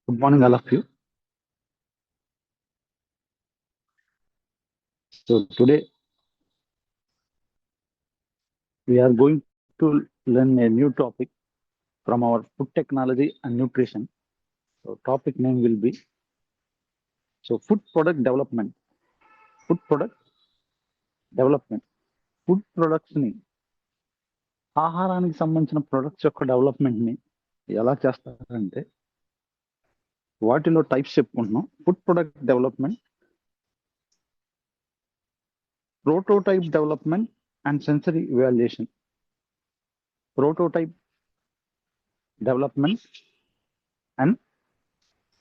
Good morning, all of you. So today we are going to learn a new topic from our food technology and nutrition. So topic name will be food product development. Food product development. Food products ని ఆహారానికి సంబంధించిన products యొక్క development ని ఎలా చేస్తారంటే వాటిలో types చెప్పుకుంటున్నాం. Food product development, prototype development and sensory evaluation. Prototype development and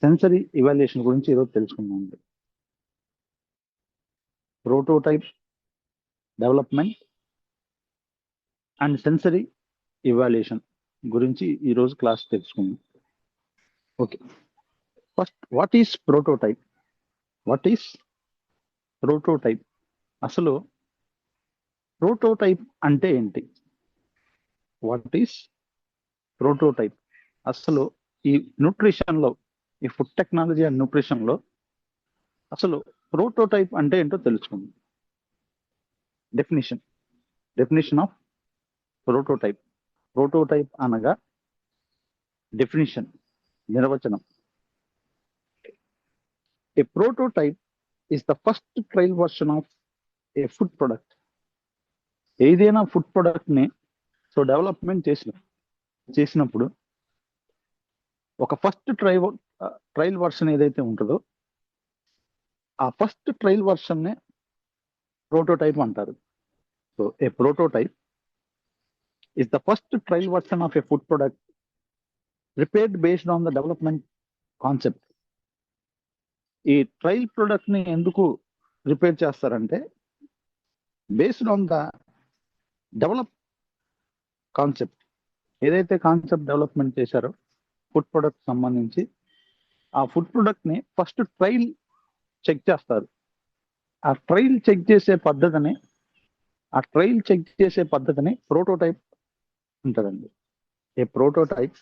sensory evaluation గురించి ఈరోజు తెలుసుకుందాం. Prototype development and sensory evaluation గురించి ఈరోజు క్లాస్ తెలుసుకుందాం. Okay, first what is prototype? What is prototype? అసలు ప్రోటోటైప్ అంటే ఏంటి? What is prototype? అసలు ఈ న్యూట్రిషన్ లో, ఈ ఫుడ్ టెక్నాలజీ అండ్ న్యూట్రిషన్ లో అసలు ప్రోటోటైప్ అంటే ఏంటో తెలుసుకుందాం. Definition of prototype. ప్రోటోటైప్ అనగా డెఫినిషన్, నిర్వచనం. ఏ prototype is the first trial version of a food product. ఏదైనా ఫుడ్ ప్రొడక్ట్ ని డెవలప్మెంట్ చేసినప్పుడు ఒక ఫస్ట్ ట్రయల్ వర్షన్ ఏదైతే ఉంటుందో ఆ ఫస్ట్ ట్రయల్ వర్షన్ నే ప్రోటోటైప్ అంటారు. So A prototype is the first trial version of a food product prepared based on the development concept. ఈ ట్రయల్ ప్రొడక్ట్ ని ఎందుకు ప్రిపేర్ చేస్తారంటే based on the develop concept. ఏదైతే కాన్సెప్ట్ డెవలప్మెంట్ చేశారో food product సంబంధించి ఆ food product ని first trial check చేస్తారు. ఆ ట్రయల్ చెక్ చేసే పద్ధతిని ప్రోటోటైప్ ఉంటుందండి. A prototype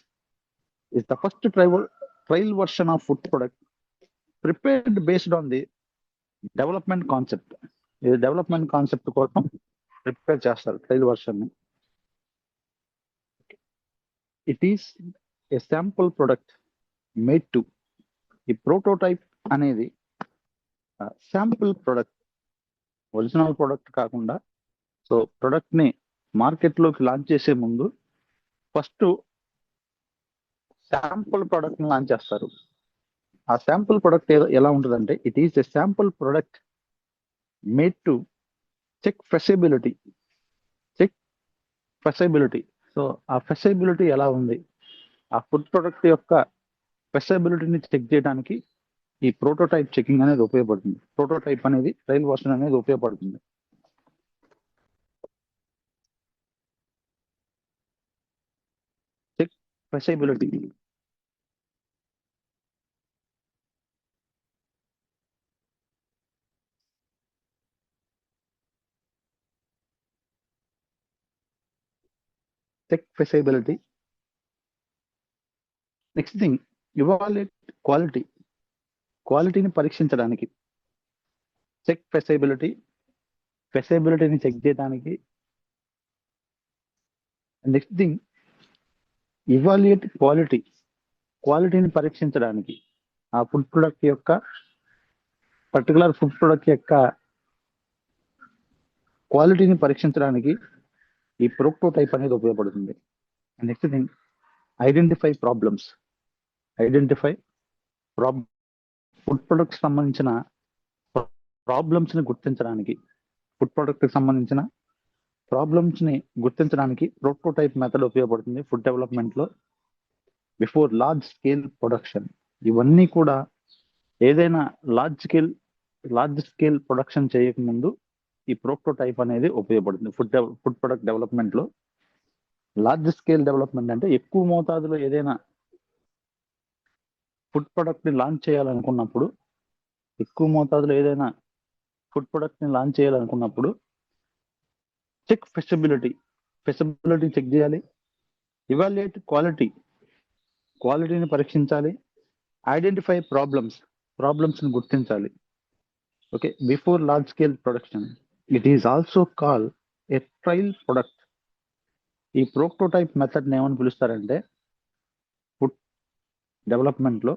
is the first trial version of food product prepared based on the development concept. ఇది డెవలప్మెంట్ కాన్సెప్ట్ కోసం ప్రిపేర్ చేస్తారు ట్రయల్ వర్షన్ ని. It is a sample product made to. ఈ prototype అనేది sample product, original product కాకుండా product ని market లోకి launch చేసే ముందు ఫస్ట్ శాంపుల్ ప్రొడక్ట్ ని లాంచ్ చేస్తారు. ఆ శాంపుల్ ప్రొడక్ట్ ఎలా ఉంటుందంటే it is a sample product made to check feasibility. So ఆ ఫెసిబిలిటీ ఎలా ఉంది, ఆ ఫుడ్ ప్రొడక్ట్ యొక్క ఫెసిబిలిటీని చెక్ చేయడానికి ఈ ప్రోటోటైప్ చెకింగ్ అనేది ఉపయోగపడుతుంది. ప్రోటోటైప్ అనేది ట్రయల్ వర్షన్ అనేది ఉపయోగపడుతుంది. Check feasibility. Check feasibility. Next thing, evaluate quality. క్వాలిటీని పరీక్షించడానికి చెక్ ఫెసిబిలిటీని చెక్ చేయడానికి. నెక్స్ట్ థింగ్, ఇవాల్యుయేట్ క్వాలిటీని పరీక్షించడానికి. ఆ ఫుడ్ ప్రొడక్ట్ యొక్క పర్టికులర్ ఫుడ్ ప్రొడక్ట్ యొక్క క్వాలిటీని పరీక్షించడానికి ఈ ప్రోటోటైప్ అనేది ఉపయోగపడుతుంది. Next thing, identify problems. Food product సంబంధించిన ప్రాబ్లమ్స్ ని గుర్తించడానికి, ప్రోటోటైప్ మెథడ్ ఉపయోగపడుతుంది ఫుడ్ డెవలప్మెంట్ లో. బిఫోర్ లార్జ్ స్కేల్ ప్రొడక్షన్, ఇవన్నీ కూడా ఏదైనా లార్జ్ స్కేల్ ప్రొడక్షన్ చేయకముందు ఈ ప్రోటోటైప్ అనేది ఉపయోగపడుతుంది. ఫుడ్ ప్రొడక్ట్ డెవలప్మెంట్ లో లార్జ్ స్కేల్ డెవలప్మెంట్ అంటే ఎక్కువ మోతాదులో ఏదైనా ఫుడ్ ప్రొడక్ట్ ని లాంచ్ చేయాలనుకున్నప్పుడు చెక్ ఫెసిబిలిటీ చెక్ చేయాలి. ఇవాల్యుయేట్ క్వాలిటీని పరీక్షించాలి. ఐడెంటిఫై ప్రాబ్లమ్స్ ని గుర్తించాలి. Okay, before large scale production. It is also call a trial product. ఈ ప్రోటోటైప్ మెథడ్ ఏమని పిలుస్తారంటే ఫుడ్ డెవలప్మెంట్ లో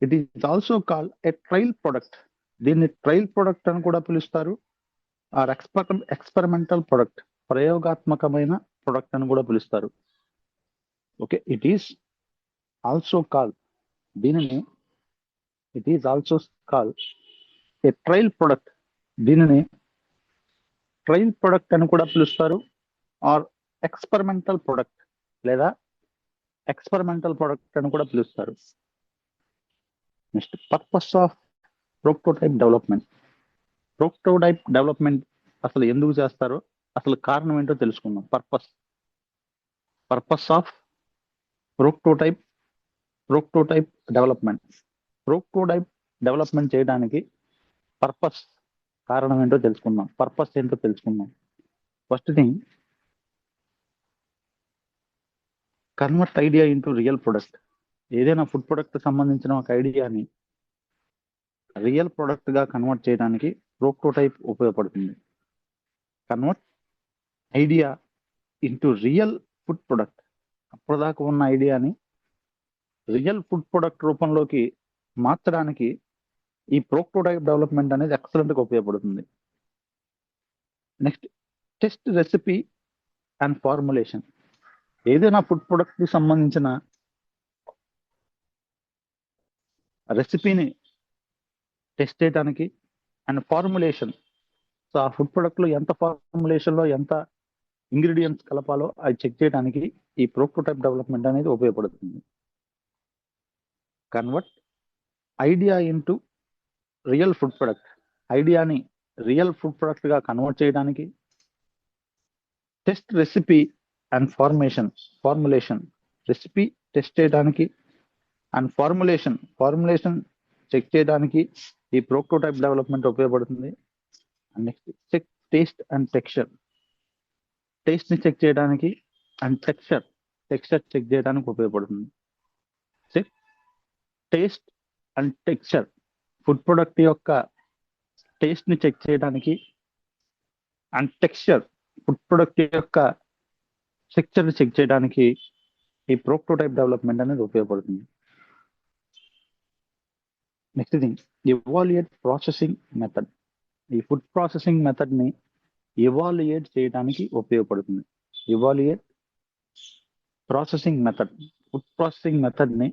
it is also call a trial product. దీన్ని ట్రయల్ ప్రొడక్ట్ అని కూడా పిలుస్తారు, ఆర్ ఎక్స్పెరిమెంటల్ ప్రొడక్ట్, ప్రయోగాత్మకమైన ప్రొడక్ట్ అని కూడా పిలుస్తారు. Okay, it is also call, దీనిని it is also call a trial product, దీనిని ట్రయల్ ప్రొడక్ట్ అని కూడా పిలుస్తారు, ఆర్ ఎక్స్పెరిమెంటల్ ప్రొడక్ట్ లేదా ఎక్స్పెరిమెంటల్ ప్రొడక్ట్ అని కూడా పిలుస్తారు. Next, purpose of prototype development. Prototype development అసలు ఎందుకు చేస్తారో, అసలు కారణం ఏంటో తెలుసుకుందాం. Purpose of prototype development. Prototype development చేయడానికి పర్పస్, కారణం ఏంటో తెలుసుకుందాం. పర్పస్ ఏంటో తెలుసుకుందాం. First thing, convert idea into real product. ఏదైనా ఫుడ్ ప్రొడక్ట్ సంబంధించిన ఒక ఐడియాని రియల్ ప్రొడక్ట్ గా కన్వర్ట్ చేయడానికి ప్రోటోటైప్ ఉపయోగపడుతుంది. Convert idea into real food product. అప్పటిదాకా ఉన్న ఐడియాని రియల్ ఫుడ్ ప్రొడక్ట్ రూపంలోకి మార్చడానికి ఈ ప్రోటోటైప్ డెవలప్మెంట్ అనేది ఎక్సలెంట్ గా ఉపయోగపడుతుంది. Next, test recipe and formulation. ఏదైనా ఫుడ్ ప్రొడక్ట్ కి సంబంధించిన రెసిపీని టెస్ట్ చేయడానికి అండ్ ఫార్ములేషన్, సో ఆ ఫుడ్ ప్రొడక్ట్ లో ఎంత ఫార్ములేషన్ లో ఎంత ఇంగ్రీడియంట్స్ కలపాలో అది చెక్ చేయడానికి ఈ ప్రోటోటైప్ డెవలప్మెంట్ అనేది ఉపయోగపడుతుంది. Convert idea into real food product. ఐడియాని రియల్ ఫుడ్ ప్రొడక్ట్ గా కన్వర్ట్ చేయడానికి test recipe and formulation. Recipe test చేయడానికి అండ్ ఫార్ములేషన్ చెక్ చేయడానికి ఈ ప్రోటోటైప్ డెవలప్మెంట్ ఉపయోగపడుతుంది. Next, check taste and texture. Taste ని చెక్ చేయడానికి అండ్ టెక్స్చర్ చెక్ చేయడానికి ఉపయోగపడుతుంది. Check taste and texture. Food product యొక్క టేస్ట్ ని చెక్ చేయడానికి అండ్ టెక్స్చర్, ఫుడ్ ప్రొడక్ట్ యొక్క టెక్స్చర్ ని చెక్ చేయడానికి ఈ ప్రోటోటైప్ డెవలప్మెంట్ అనేది ఉపయోగపడుతుంది. Next thing, evaluate processing method. ఈ ఫుడ్ ప్రాసెసింగ్ మెథడ్ ని ఎవాల్యుయేట్ చేయడానికి ఉపయోగపడుతుంది. Evaluate processing method. Food processing method ని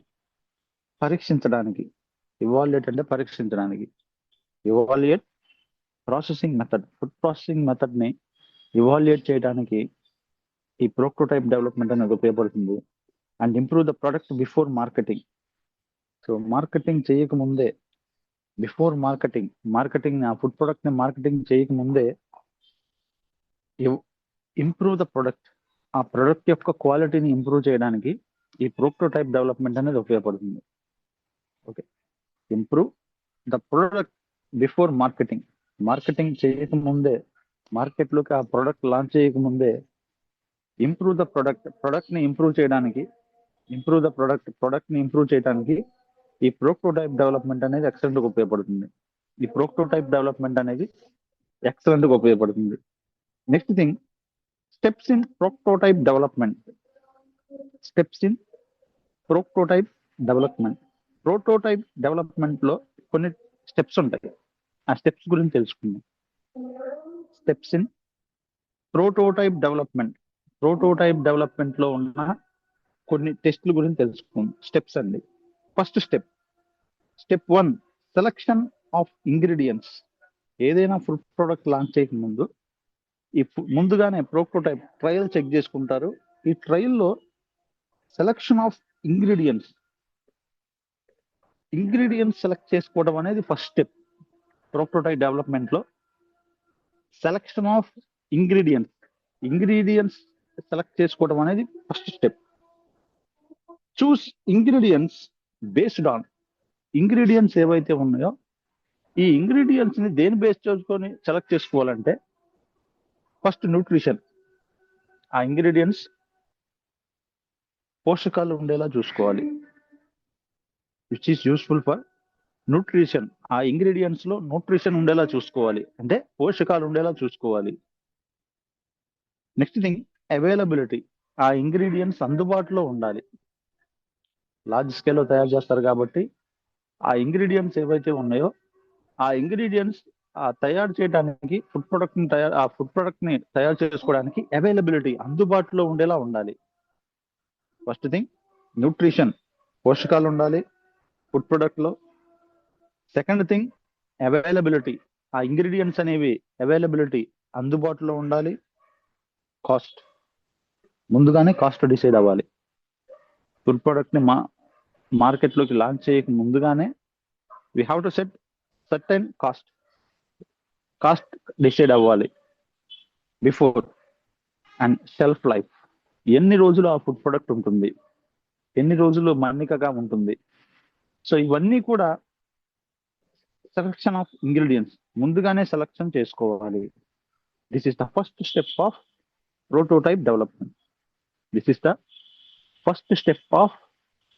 పరీక్షించడానికి. ఎవాల్యుయేట్ అంటే పరీక్షించడానికి. Evaluate processing method. Food processing method ని ఎవాల్యుయేట్ చేయడానికి ఈ ప్రోటోటైప్ డెవలప్మెంట్ అనేది ఉపయోగపడుతుంది. And improve the product before marketing. So marketing చేయకముందే, బిఫోర్ మార్కెటింగ్ ఆ ఫుడ్ ప్రొడక్ట్ ని మార్కెటింగ్ చేయకముందే ఇంప్రూవ్ ద ప్రొడక్ట్, ఆ ప్రొడక్ట్ యొక్క క్వాలిటీని ఇంప్రూవ్ చేయడానికి ఈ ప్రోటోటైప్ డెవలప్మెంట్ అనేది ఉపయోగపడుతుంది. Okay, improve the product before marketing చేయకముందే, మార్కెట్లోకి ఆ ప్రొడక్ట్ లాంచ్ చేయకముందే ఇంప్రూవ్ ద ప్రొడక్ట్ ని ఇంప్రూవ్ చేయడానికి ఈ ప్రోటోటైప్ డెవలప్మెంట్ అనేది ఎక్సలెంట్ గా ఉపయోగపడుతుంది. ఈ ప్రోటోటైప్ డెవలప్మెంట్ అనేది ఎక్సలెంట్ గా ఉపయోగపడుతుంది. Next thing, steps in prototype development. Prototype development లో కొన్ని స్టెప్స్ ఉంటాయి. ఆ స్టెప్స్ గురించి తెలుసుకుందాం. స్టెప్స్ ఇన్ ప్రోటోటైప్ డెవలప్మెంట్ లో ఉన్న కొన్ని టెస్ట్ల గురించి తెలుసుకుందాం. స్టెప్స్ అండి. First step 1, selection of ingredients. ఏదైనా ఫుడ్ ప్రొడక్ట్ లాంచ్ చేయక ముందు ముందుగానే ప్రోటోటైప్ ట్రయల్ చెక్ చేసుకుంటారు. ఈ ట్రయల్లో సెలక్షన్ ఆఫ్ ఇంగ్రీడియంట్స్ సెలెక్ట్ చేసుకోవడం అనేది ఫస్ట్ స్టెప్. ప్రోటోటైప్ డెవలప్మెంట్ లో సెలక్షన్ ఆఫ్ ఇంగ్రీడియంట్స్ సెలెక్ట్ చేసుకోవడం అనేది first step. Choose ingredients based on. Ingredients ఏవైతే ఉన్నాయో ఈ ఇంగ్రీడియంట్స్ ని దేని బేస్ చేసుకొని సెలెక్ట్ చేసుకోవాలంటే ఫస్ట్ న్యూట్రిషన్. ఆ ఇంగ్రీడియంట్స్ పోషకాలు ఉండేలా చూసుకోవాలి. Which is useful for nutrition. ఆ ఇంగ్రీడియంట్స్ లో న్యూట్రిషన్ ఉండేలా చూసుకోవాలి, అంటే పోషకాలు ఉండేలా చూసుకోవాలి. Next thing availability. ఆ ఇంగ్రీడియంట్స్ అందుబాటులో ఉండాలి. లార్జ్ స్కేల్లో తయారు చేస్తారు కాబట్టి ఆ ఇంగ్రీడియంట్స్ ఏవైతే ఉన్నాయో ఆ ఇంగ్రీడియంట్స్ తయారు చేయడానికి ఫుడ్ ప్రొడక్ట్ ని తయారు చేసుకోవడానికి అవైలబిలిటీ అందుబాటులో ఉండేలా ఉండాలి. ఫస్ట్ థింగ్ న్యూట్రిషన్, పోషకాలు ఉండాలి ఫుడ్ ప్రొడక్ట్ లో. సెకండ్ థింగ్ అవైలబిలిటీ, ఆ ఇంగ్రీడియంట్స్ అనేవి అవైలబిలిటీ అందుబాటులో ఉండాలి. కాస్ట్, ముందుగానే కాస్ట్ డిసైడ్ అవ్వాలి. ఫుడ్ ప్రొడక్ట్ ని మార్కెట్లోకి లాంచ్ చేయక ముందుగానే we have to set certain cost decide అవ్వాలి బిఫోర్. అండ్ షెల్ఫ్ లైఫ్, ఎన్ని రోజులు ఆ ఫుడ్ ప్రొడక్ట్ ఉంటుంది, ఎన్ని రోజులు మన్నికగా ఉంటుంది. సో ఇవన్నీ కూడా సెలక్షన్ ఆఫ్ ఇంగ్రీడియంట్స్ ముందుగానే సెలక్షన్ చేసుకోవాలి. This is the first step of prototype development. This is the first step of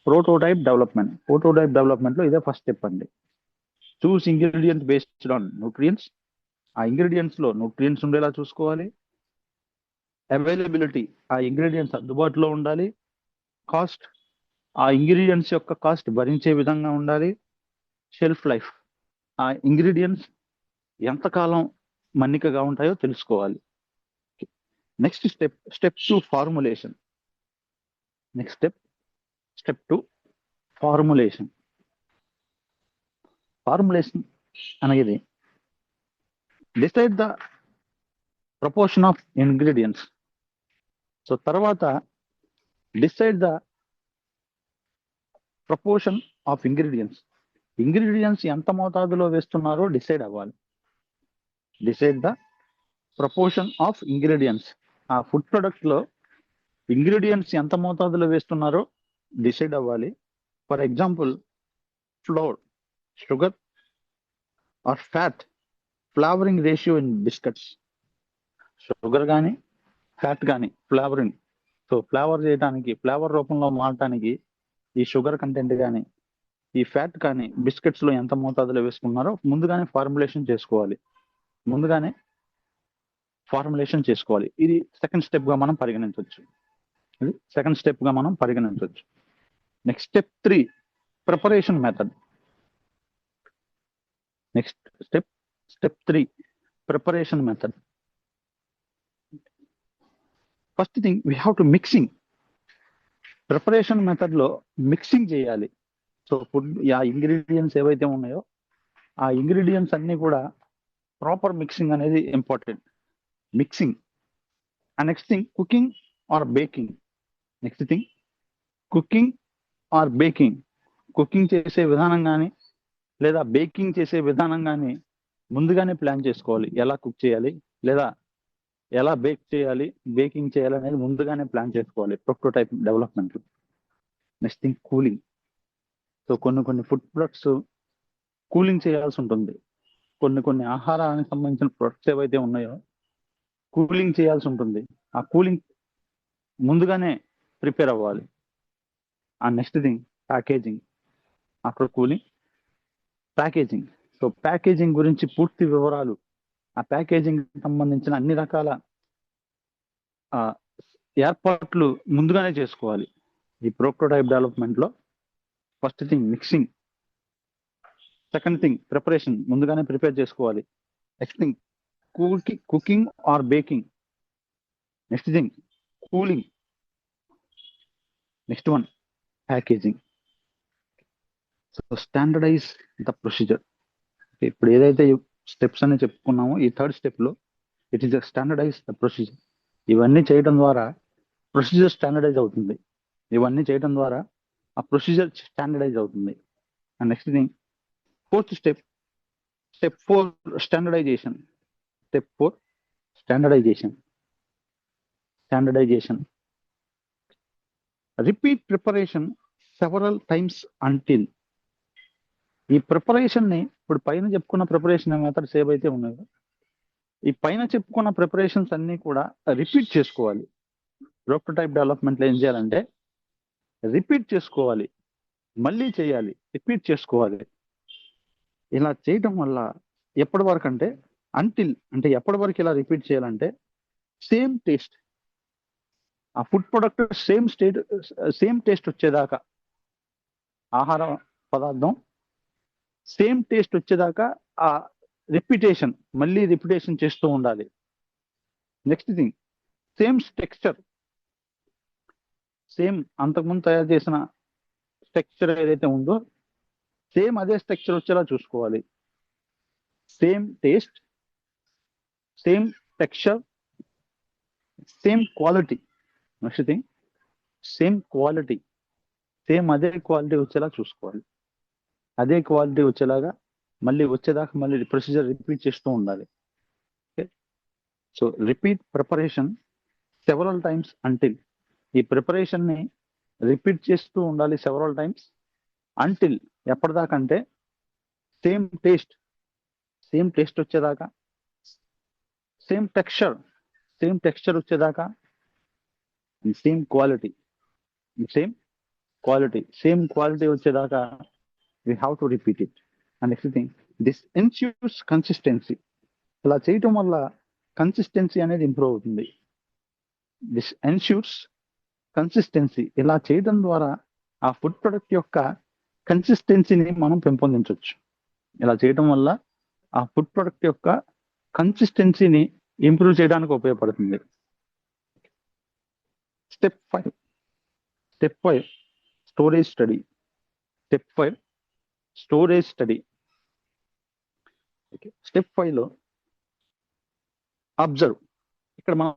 prototype development. Prototype development లో ఇదే ఫస్ట్ స్టెప్ అండి. చూస్ ఇంగ్రీడియంట్ బేస్డ్ ఆన్ న్యూట్రియంట్స్. ఆ ఇంగ్రీడియంట్స్ లో న్యూట్రియంట్స్ ఉండేలా చూసుకోవాలి. అవైలబిలిటీ, ఆ ఇంగ్రీడియంట్స్ అందుబాటులో ఉండాలి. కాస్ట్, ఆ ఇంగ్రీడియంట్స్ యొక్క కాస్ట్ భరించే విధంగా ఉండాలి. షెల్ఫ్ లైఫ్, ఆ ఇంగ్రీడియంట్స్ ఎంతకాలం మన్నికగా ఉంటాయో తెలుసుకోవాలి. Next step 2 formulation. Next step 2 formulation. Formulation అనేది decide the proportion of ingredients. So తర్వాత decide the proportion of ingredients ఎంత మోతాదులో వేస్తున్నారో డిసైడ్ అవ్వాలి. Decide the proportion of ingredients, ఆ ఫుడ్ ప్రొడక్ట్ లో ఇంగ్రీడియంట్స్ ఎంత మోతాదులో వేస్తున్నారో డిసైడ్ అవ్వాలి. For example flour, sugar or fat, flavouring ratio in biscuits. Sugar కానీ ఫ్యాట్ కానీ ఫ్లేవరింగ్, సో ఫ్లేవర్ చేయడానికి, ఫ్లేవర్ రూపంలో మారటానికి ఈ షుగర్ కంటెంట్ కానీ ఈ ఫ్యాట్ కానీ బిస్కెట్స్ లో ఎంత మోతాదులో వేసుకున్నారో ముందుగానే ఫార్ములేషన్ చేసుకోవాలి. ఇది సెకండ్ స్టెప్ గా మనం పరిగణించవచ్చు. Next step 3 preparation method. Step 3 preparation method. First thing we have to mixing. Preparation method లో మిక్సింగ్ చేయాలి. సో ఫుడ్ ఆ ఇంగ్రీడియంట్స్ ఏవైతే ఉన్నాయో ఆ ఇంగ్రీడియంట్స్ అన్ని కూడా ప్రాపర్ మిక్సింగ్ అనేది important. Mixing. And next thing cooking or baking. Cooking చేసే విధానం కానీ లేదా బేకింగ్ చేసే విధానం కానీ ముందుగానే ప్లాన్ చేసుకోవాలి. ఎలా కుక్ చేయాలి లేదా ఎలా బేకింగ్ చేయాలి అనేది ముందుగానే ప్లాన్ చేసుకోవాలి prototype development. Next thing cooling. So కొన్ని ఫుడ్ ప్రొడక్ట్స్ కూలింగ్ చేయాల్సి ఉంటుంది. కొన్ని ఆహారానికి సంబంధించిన ప్రొడక్ట్స్ ఏవైతే ఉన్నాయో కూలింగ్ చేయాల్సి ఉంటుంది. ఆ కూలింగ్ ముందుగానే ప్రిపేర్ అవ్వాలి. And next thing packaging. After cooling packaging. So packaging గురించి పూర్తి వివరాలు, ఆ ప్యాకేజింగ్ సంబంధించిన అన్ని రకాల ఏర్పాట్లు ముందుగానే చేసుకోవాలి. ఈ ప్రోటోటైప్ డెవలప్మెంట్ లో first thing mixing, second thing preparation ముందుగానే ప్రిపేర్ చేసుకోవాలి. Next thing cooking or baking. Next thing cooling. Next one packaging. So standardize the procedure. ఇప్పుడు ఏదైతే స్టెప్స్ అని చెప్పుకున్నామో ఈ థర్డ్ స్టెప్ లో it is standardize the procedure. ఇవన్నీ చేయడం ద్వారా ప్రొసీజర్ స్టాండర్డైజ్ అవుతుంది. ఆ ప్రొసీజర్ స్టాండర్డైజ్ అవుతుంది. And next thing fourth step 4 standardization. Standardization. Repeat preparation several times until. ఈ ప్రిపరేషన్ ని ఇప్పుడు పైన చెప్పుకున్న ప్రిపరేషన్ మెథడ్స్ ఏవైతే ఉన్నాయో ఈ పైన చెప్పుకున్న ప్రిపరేషన్స్ అన్ని కూడా రిపీట్ చేసుకోవాలి. ప్రోటోటైప్ డెవలప్మెంట్ లో ఏం చేయాలంటే రిపీట్ చేసుకోవాలి. మళ్ళీ చేయాలి, రిపీట్ చేసుకోవాలి. ఇలా చేయటం వల్ల ఎప్పటి వరకు అంటే అంటే ఎప్పటి వరకు ఇలా రిపీట్ చేయాలంటే సేమ్ టేస్ట్, ఆ ఫుడ్ ప్రొడక్ట్ సేమ్ టేస్ట్ వచ్చేదాకా, ఆహార పదార్థం సేమ్ టేస్ట్ వచ్చేదాకా ఆ మళ్ళీ రిపిటేషన్ చేస్తూ ఉండాలి. Next thing, same texture, same అంతకుముందు తయారు చేసిన టెక్స్చర్ ఏదైతే ఉందో సేమ్ అదే టెక్స్చర్ వచ్చేలా చూసుకోవాలి. Same taste, same texture, same quality. Next thing, same quality, same అదే క్వాలిటీ వచ్చేలా చూసుకోవాలి. అదే క్వాలిటీ వచ్చేలాగా వచ్చేదాకా మళ్ళీ ప్రొసీజర్ రిపీట్ చేస్తూ ఉండాలి. So repeat preparation several times until, ఈ ప్రిపరేషన్ ని రిపీట్ చేస్తూ ఉండాలి సెవరల్ టైమ్స్ అంటిల్, ఎప్పటిదాకా అంటే సేమ్ టేస్ట్ వచ్చేదాకా, సేమ్ టెక్స్చర్ వచ్చేదాకా, సేమ్ క్వాలిటీ వచ్చేదాకా we have to repeat it. And next thing, this ensures consistency. ఇలా చేయటం వల్ల కన్సిస్టెన్సీ అనేది ఇంప్రూవ్ అవుతుంది. దిస్ ఎన్ష్యూర్స్ కన్సిస్టెన్సీ, ఇలా చేయడం ద్వారా ఆ ఫుడ్ ప్రొడక్ట్ యొక్క కన్సిస్టెన్సీని మనం పెంపొందించవచ్చు. ఇలా చేయటం వల్ల ఆ ఫుడ్ ప్రొడక్ట్ యొక్క కన్సిస్టెన్సీని ఇంప్రూవ్ చేయడానికి ఉపయోగపడుతుంది. Step 5 storage study. Storage study. Step 5 లో అబ్జర్వ్. ఇక్కడ మనం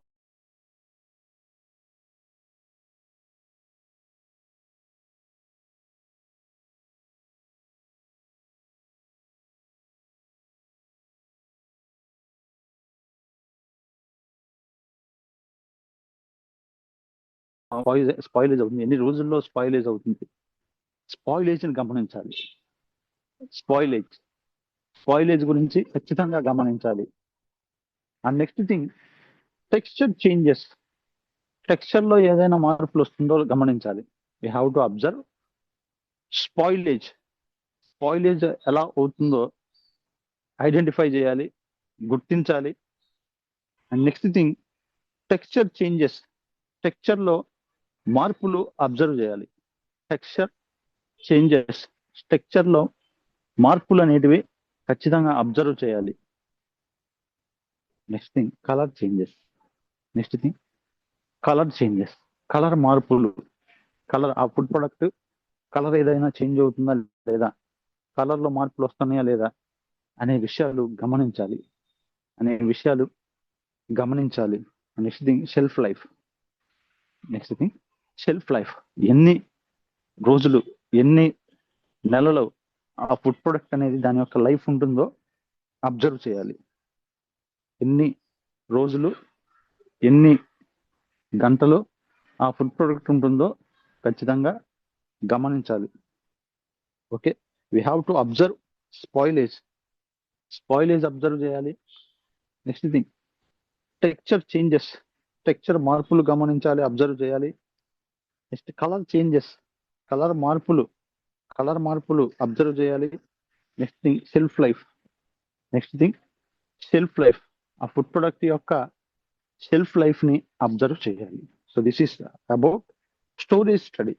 స్పాయిలేజ్ అవుతుంది, ఎన్ని రోజుల్లో స్పాయిలేజ్ అవుతుంది, స్పాయిలేజ్ ని గమనించాలి. స్పాయిలేజ్ గురించి ఖచ్చితంగా గమనించాలి. And next thing, texture changes. Texture లో ఏదైనా మార్పులు వస్తుందో గమనించాలి. We have to observe spoilage ఎలా అవుతుందో ఐడెంటిఫై చేయాలి, గుర్తించాలి. And next thing, texture changes, texture లో మార్పులు అబ్జర్వ్ చేయాలి. టెక్స్చర్ లో మార్పులు అనేటివి ఖచ్చితంగా అబ్జర్వ్ చేయాలి. Next thing, colour changes. Colour మార్పులు, ఆ ఫుడ్ ప్రొడక్ట్ కలర్ ఏదైనా చేంజ్ అవుతుందా లేదా, కలర్ లో మార్పులు వస్తున్నాయా లేదా అనే విషయాలు గమనించాలి. Next thing, shelf life. ఎన్ని రోజులు, ఎన్ని నెలలు ఆ ఫుడ్ ప్రొడక్ట్ అనేది దాని యొక్క లైఫ్ ఉంటుందో అబ్జర్వ్ చేయాలి. ఎన్ని రోజులు, ఎన్ని గంటలు ఆ ఫుడ్ ప్రొడక్ట్ ఉంటుందో ఖచ్చితంగా గమనించాలి. Okay, we have to observe spoilage observe చేయాలి. Next thing, texture changes, texture మార్పులు గమనించాలి, అబ్జర్వ్ చేయాలి. నెక్స్ట్ కలర్ మార్పులు అబ్జర్వ్ చేయాలి. నెక్స్ట్ థింగ్, షెల్ఫ్ లైఫ్, ఆ ఫుడ్ ప్రొడక్ట్ యొక్క షెల్ఫ్ లైఫ్ ని అబ్జర్వ్ చేయాలి. So this is about storage study.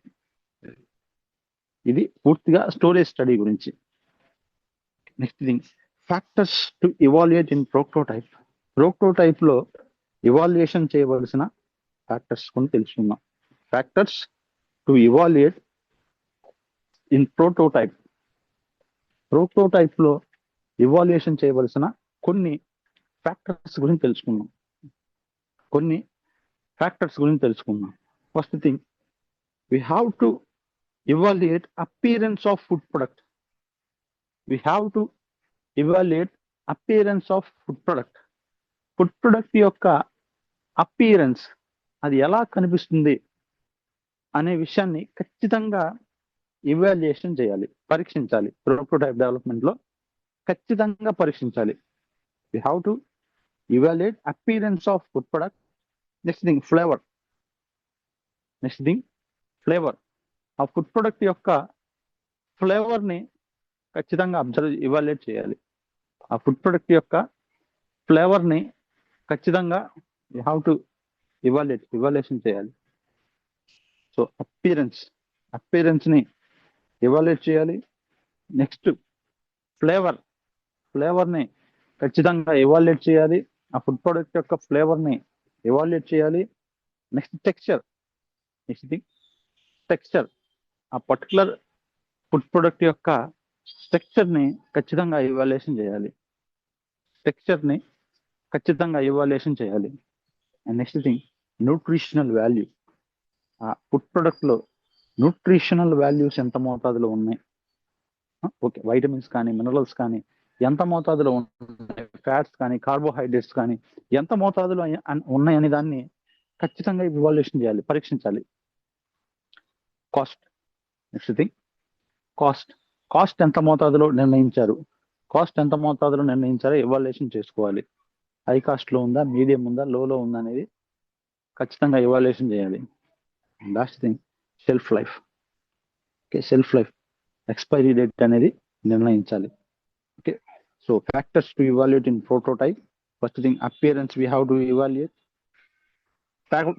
ఇది పూర్తిగా స్టోరేజ్ స్టడీ గురించి. Next thing, factors to evaluate in prototype లో ఇవాల్యుయేషన్ చేయవలసిన ఫ్యాక్టర్స్ కొన్ని తెలుసుకుందాం. Factors to evaluate in prototype లో ఇవాల్యుయేషన్ చేయవలసిన కొన్ని ఫ్యాక్టర్స్ గురించి తెలుసుకుందాం. First thing, we have to evaluate appearance of food product. Food product యొక్క అపియరెన్స్, అది ఎలా కనిపిస్తుంది అనే విషయాన్ని ఖచ్చితంగా ఇవాల్యుయేషన్ చేయాలి, పరీక్షించాలి. ప్రోటోటైప్ డెవలప్మెంట్ లో ఖచ్చితంగా పరీక్షించాలి. we have to evaluate appearance of food product. Next thing, flavour. ఆ ఫుడ్ ప్రొడక్ట్ యొక్క ఫ్లేవర్ని ఖచ్చితంగా ఇవాల్యుయేట్ చేయాలి. ఆ ఫుడ్ ప్రొడక్ట్ యొక్క ఫ్లేవర్ని ఖచ్చితంగా యూ హ్యావ్ టు ఇవాల్యుయేషన్ చేయాలి. సో అపీరెన్స్ని ఇవాల్యుయేట్ చేయాలి. నెక్స్ట్ ఫ్లేవర్ని ఖచ్చితంగా ఇవాల్యుయేట్ చేయాలి. ఆ ఫుడ్ ప్రొడక్ట్ యొక్క ఫ్లేవర్ని ఇవాల్యుయేట్ చేయాలి. నెక్స్ట్ టెక్స్చర్ ఆ పర్టికులర్ ఫుడ్ ప్రొడక్ట్ యొక్క టెక్స్చర్ని ఖచ్చితంగా ఇవాల్యుయేషన్ చేయాలి. And next thing nutritional value. ఆ ఫుడ్ ప్రొడక్ట్లో న్యూట్రిషనల్ వాల్యూస్ ఎంత మోతాదులో ఉన్నాయి, ఓకే, వైటమిన్స్ కానీ మినరల్స్ కానీ ఎంత మోతాదులో ఉన్నాయి, ఫ్యాట్స్ కానీ కార్బోహైడ్రేట్స్ కానీ ఎంత మోతాదులో ఉన్నాయని దాన్ని ఖచ్చితంగా ఇవాల్యుయేషన్ చేయాలి, పరీక్షించాలి. నెక్స్ట్ థింగ్ కాస్ట్ ఎంత మోతాదులో నిర్ణయించారో ఇవాల్యుయేషన్ చేసుకోవాలి. హై కాస్ట్లో ఉందా, మీడియం ఉందా, లోలో ఉందా అనేది ఖచ్చితంగా ఇవాల్యుయేషన్ చేయాలి. Last thing shelf life. Expiry date అనేది నిర్ణయించాలి. Okay, so factors to evaluate in prototype. First thing appearance we have to evaluate.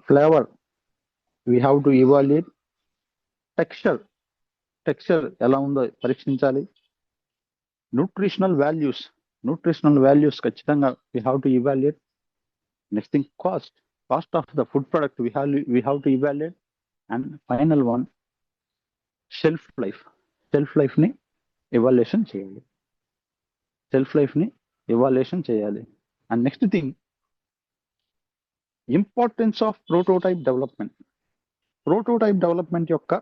Flavour we have to evaluate. Texture ఎలా ఉందో పరీక్షించాలి. న్యూట్రిషనల్ వాల్యూస్ ఖచ్చితంగా we have to evaluate. Next thing cost of the food product we have to evaluate. And final one shelf లైఫ్ని evaluation చేయాలి. And next thing importance of prototype development యొక్క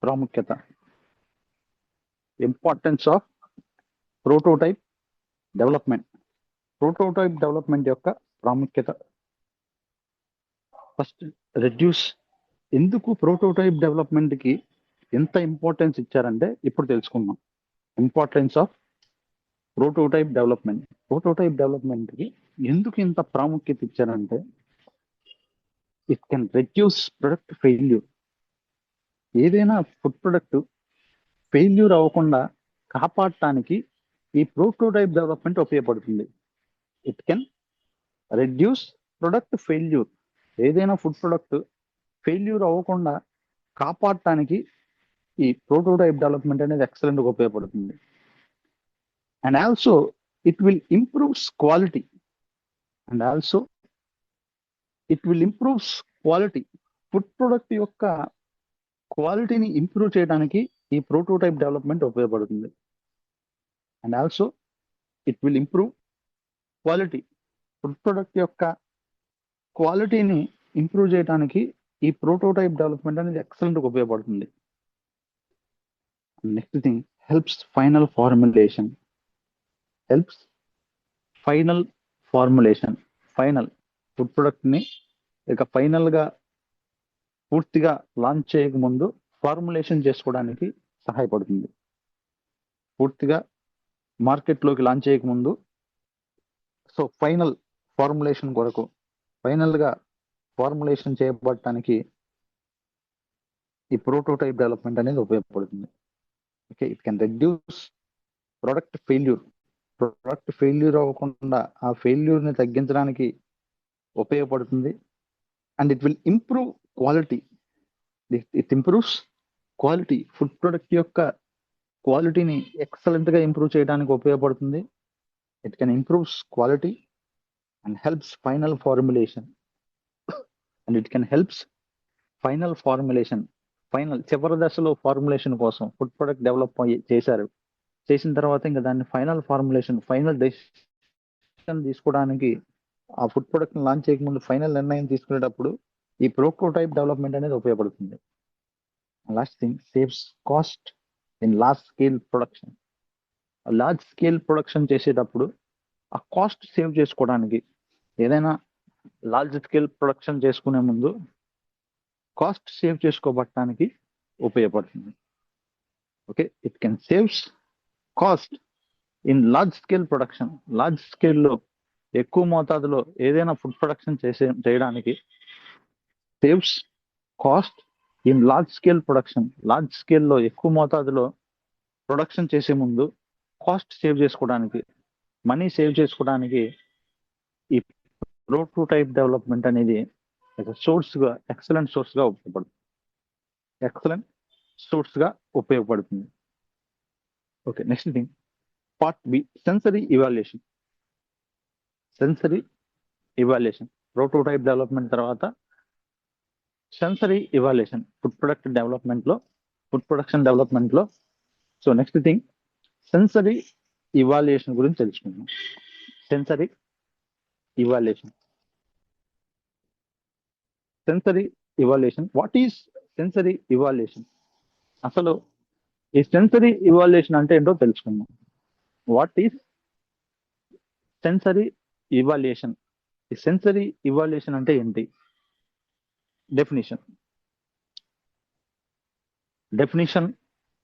ప్రాముఖ్యత. Importance of prototype development యొక్క ప్రాముఖ్యత. First ఎందుకు prototype డెవలప్మెంట్కి ఎంత importance ఇచ్చారంటే ఇప్పుడు తెలుసుకుందాం. ఇంపార్టెన్స్ ఆఫ్ ప్రోటోటైప్ డెవలప్మెంట్కి ఎందుకు ఇంత ప్రాముఖ్యత ఇచ్చారంటే it can reduce product failure. ఏదైనా ఫుడ్ ప్రొడక్ట్ ఫెయిల్యూర్ అవ్వకుండా కాపాడటానికి ఈ ప్రోటోటైప్ డెవలప్మెంట్ ఉపయోగపడుతుంది. It can reduce product failure. ఏదైనా ఫుడ్ ప్రొడక్ట్ ఫెయిల్యూర్ అవ్వకుండా కాపాడటానికి ఈ ప్రోటోటైప్ డెవలప్మెంట్ అనేది ఎక్సలెంట్గా ఉపయోగపడుతుంది. And also it will improves quality. Food product యొక్క క్వాలిటీని ఇంప్రూవ్ చేయడానికి ఈ ప్రోటోటైప్ డెవలప్మెంట్ ఉపయోగపడుతుంది. And also it will improve quality. Food product యొక్క క్వాలిటీని ఇంప్రూవ్ చేయడానికి ఈ ప్రోటోటైప్ డెవలప్మెంట్ అనేది ఎక్సలెంట్గా ఉపయోగపడుతుంది. Next thing helps final formulation. Final food ప్రొడక్ట్ని ఇక ఫైనల్గా పూర్తిగా లాంచ్ చేయకముందు ఫార్ములేషన్ చేసుకోవడానికి సహాయపడుతుంది. పూర్తిగా మార్కెట్లోకి లాంచ్ చేయకముందు సో ఫైనల్ ఫార్ములేషన్ కొరకు ఫైనల్గా ఫార్ములేషన్ చేయబడటానికి ఈ ప్రోటోటైప్ డెవలప్మెంట్ అనేది ఉపయోగపడుతుంది. Okay, it can reduce product failure అవ్వకుండా ఆ ఫెయిల్యూర్ని తగ్గించడానికి ఉపయోగపడుతుంది. And it will improve quality. It improves quality. Food product యొక్క క్వాలిటీని ఎక్సలెంట్గా ఇంప్రూవ్ చేయడానికి ఉపయోగపడుతుంది. It can improves quality and helps final formulation. చివరి దశలో ఫార్ములేషన్ కోసం ఫుడ్ ప్రొడక్ట్ డెవలప్ చేసిన తర్వాత ఇంకా దాన్ని ఫైనల్ డెసిషన్ తీసుకోవడానికి ఆ ఫుడ్ ప్రొడక్ట్ లాంచ్ చేయకముందు ఫైనల్ నిర్ణయం తీసుకునేటప్పుడు ఈ ప్రోటోటైప్ డెవలప్మెంట్ అనేది ఉపయోగపడుతుంది. Last thing saves cost in large scale production చేసేటప్పుడు ఆ కాస్ట్ సేవ్ చేసుకోవడానికి ఏదైనా లార్జ్ స్కేల్ ప్రొడక్షన్ చేసుకునే ముందు కాస్ట్ సేవ్ చేసుకోవడానికి ఉపయోగపడుతుంది. Okay, it can saves cost in large scale production. Large స్కేల్లో ఎక్కువ మోతాదులో ఏదైనా ఫుడ్ ప్రొడక్షన్ చేయడానికి saves cost in large scale production. Large స్కేల్లో ఎక్కువ మోతాదులో ప్రొడక్షన్ చేసే ముందు కాస్ట్ సేవ్ చేసుకోవడానికి, మనీ సేవ్ చేసుకోవడానికి ఈ ప్రోటోటైప్ డెవలప్మెంట్ అనేది ఎక్సలెంట్ సోర్స్ గా ఉపయోగపడుతుంది. Okay, next thing, part B, sensory evaluation. Prototype development తర్వాత sensory evaluation food production development లో. So next thing, sensory evaluation గురించి తెలుసుకుందాం. Sensory evaluation, what is sensory evaluation? అసలు ఈ సెన్సరీ ఇవాల్యుయేషన్ అంటే ఏంటో తెలుసుకుందాం. What is sensory evaluation? ఈ సెన్సరీ ఇవాల్యుయేషన్ అంటే ఏంటి? డెఫినిషన్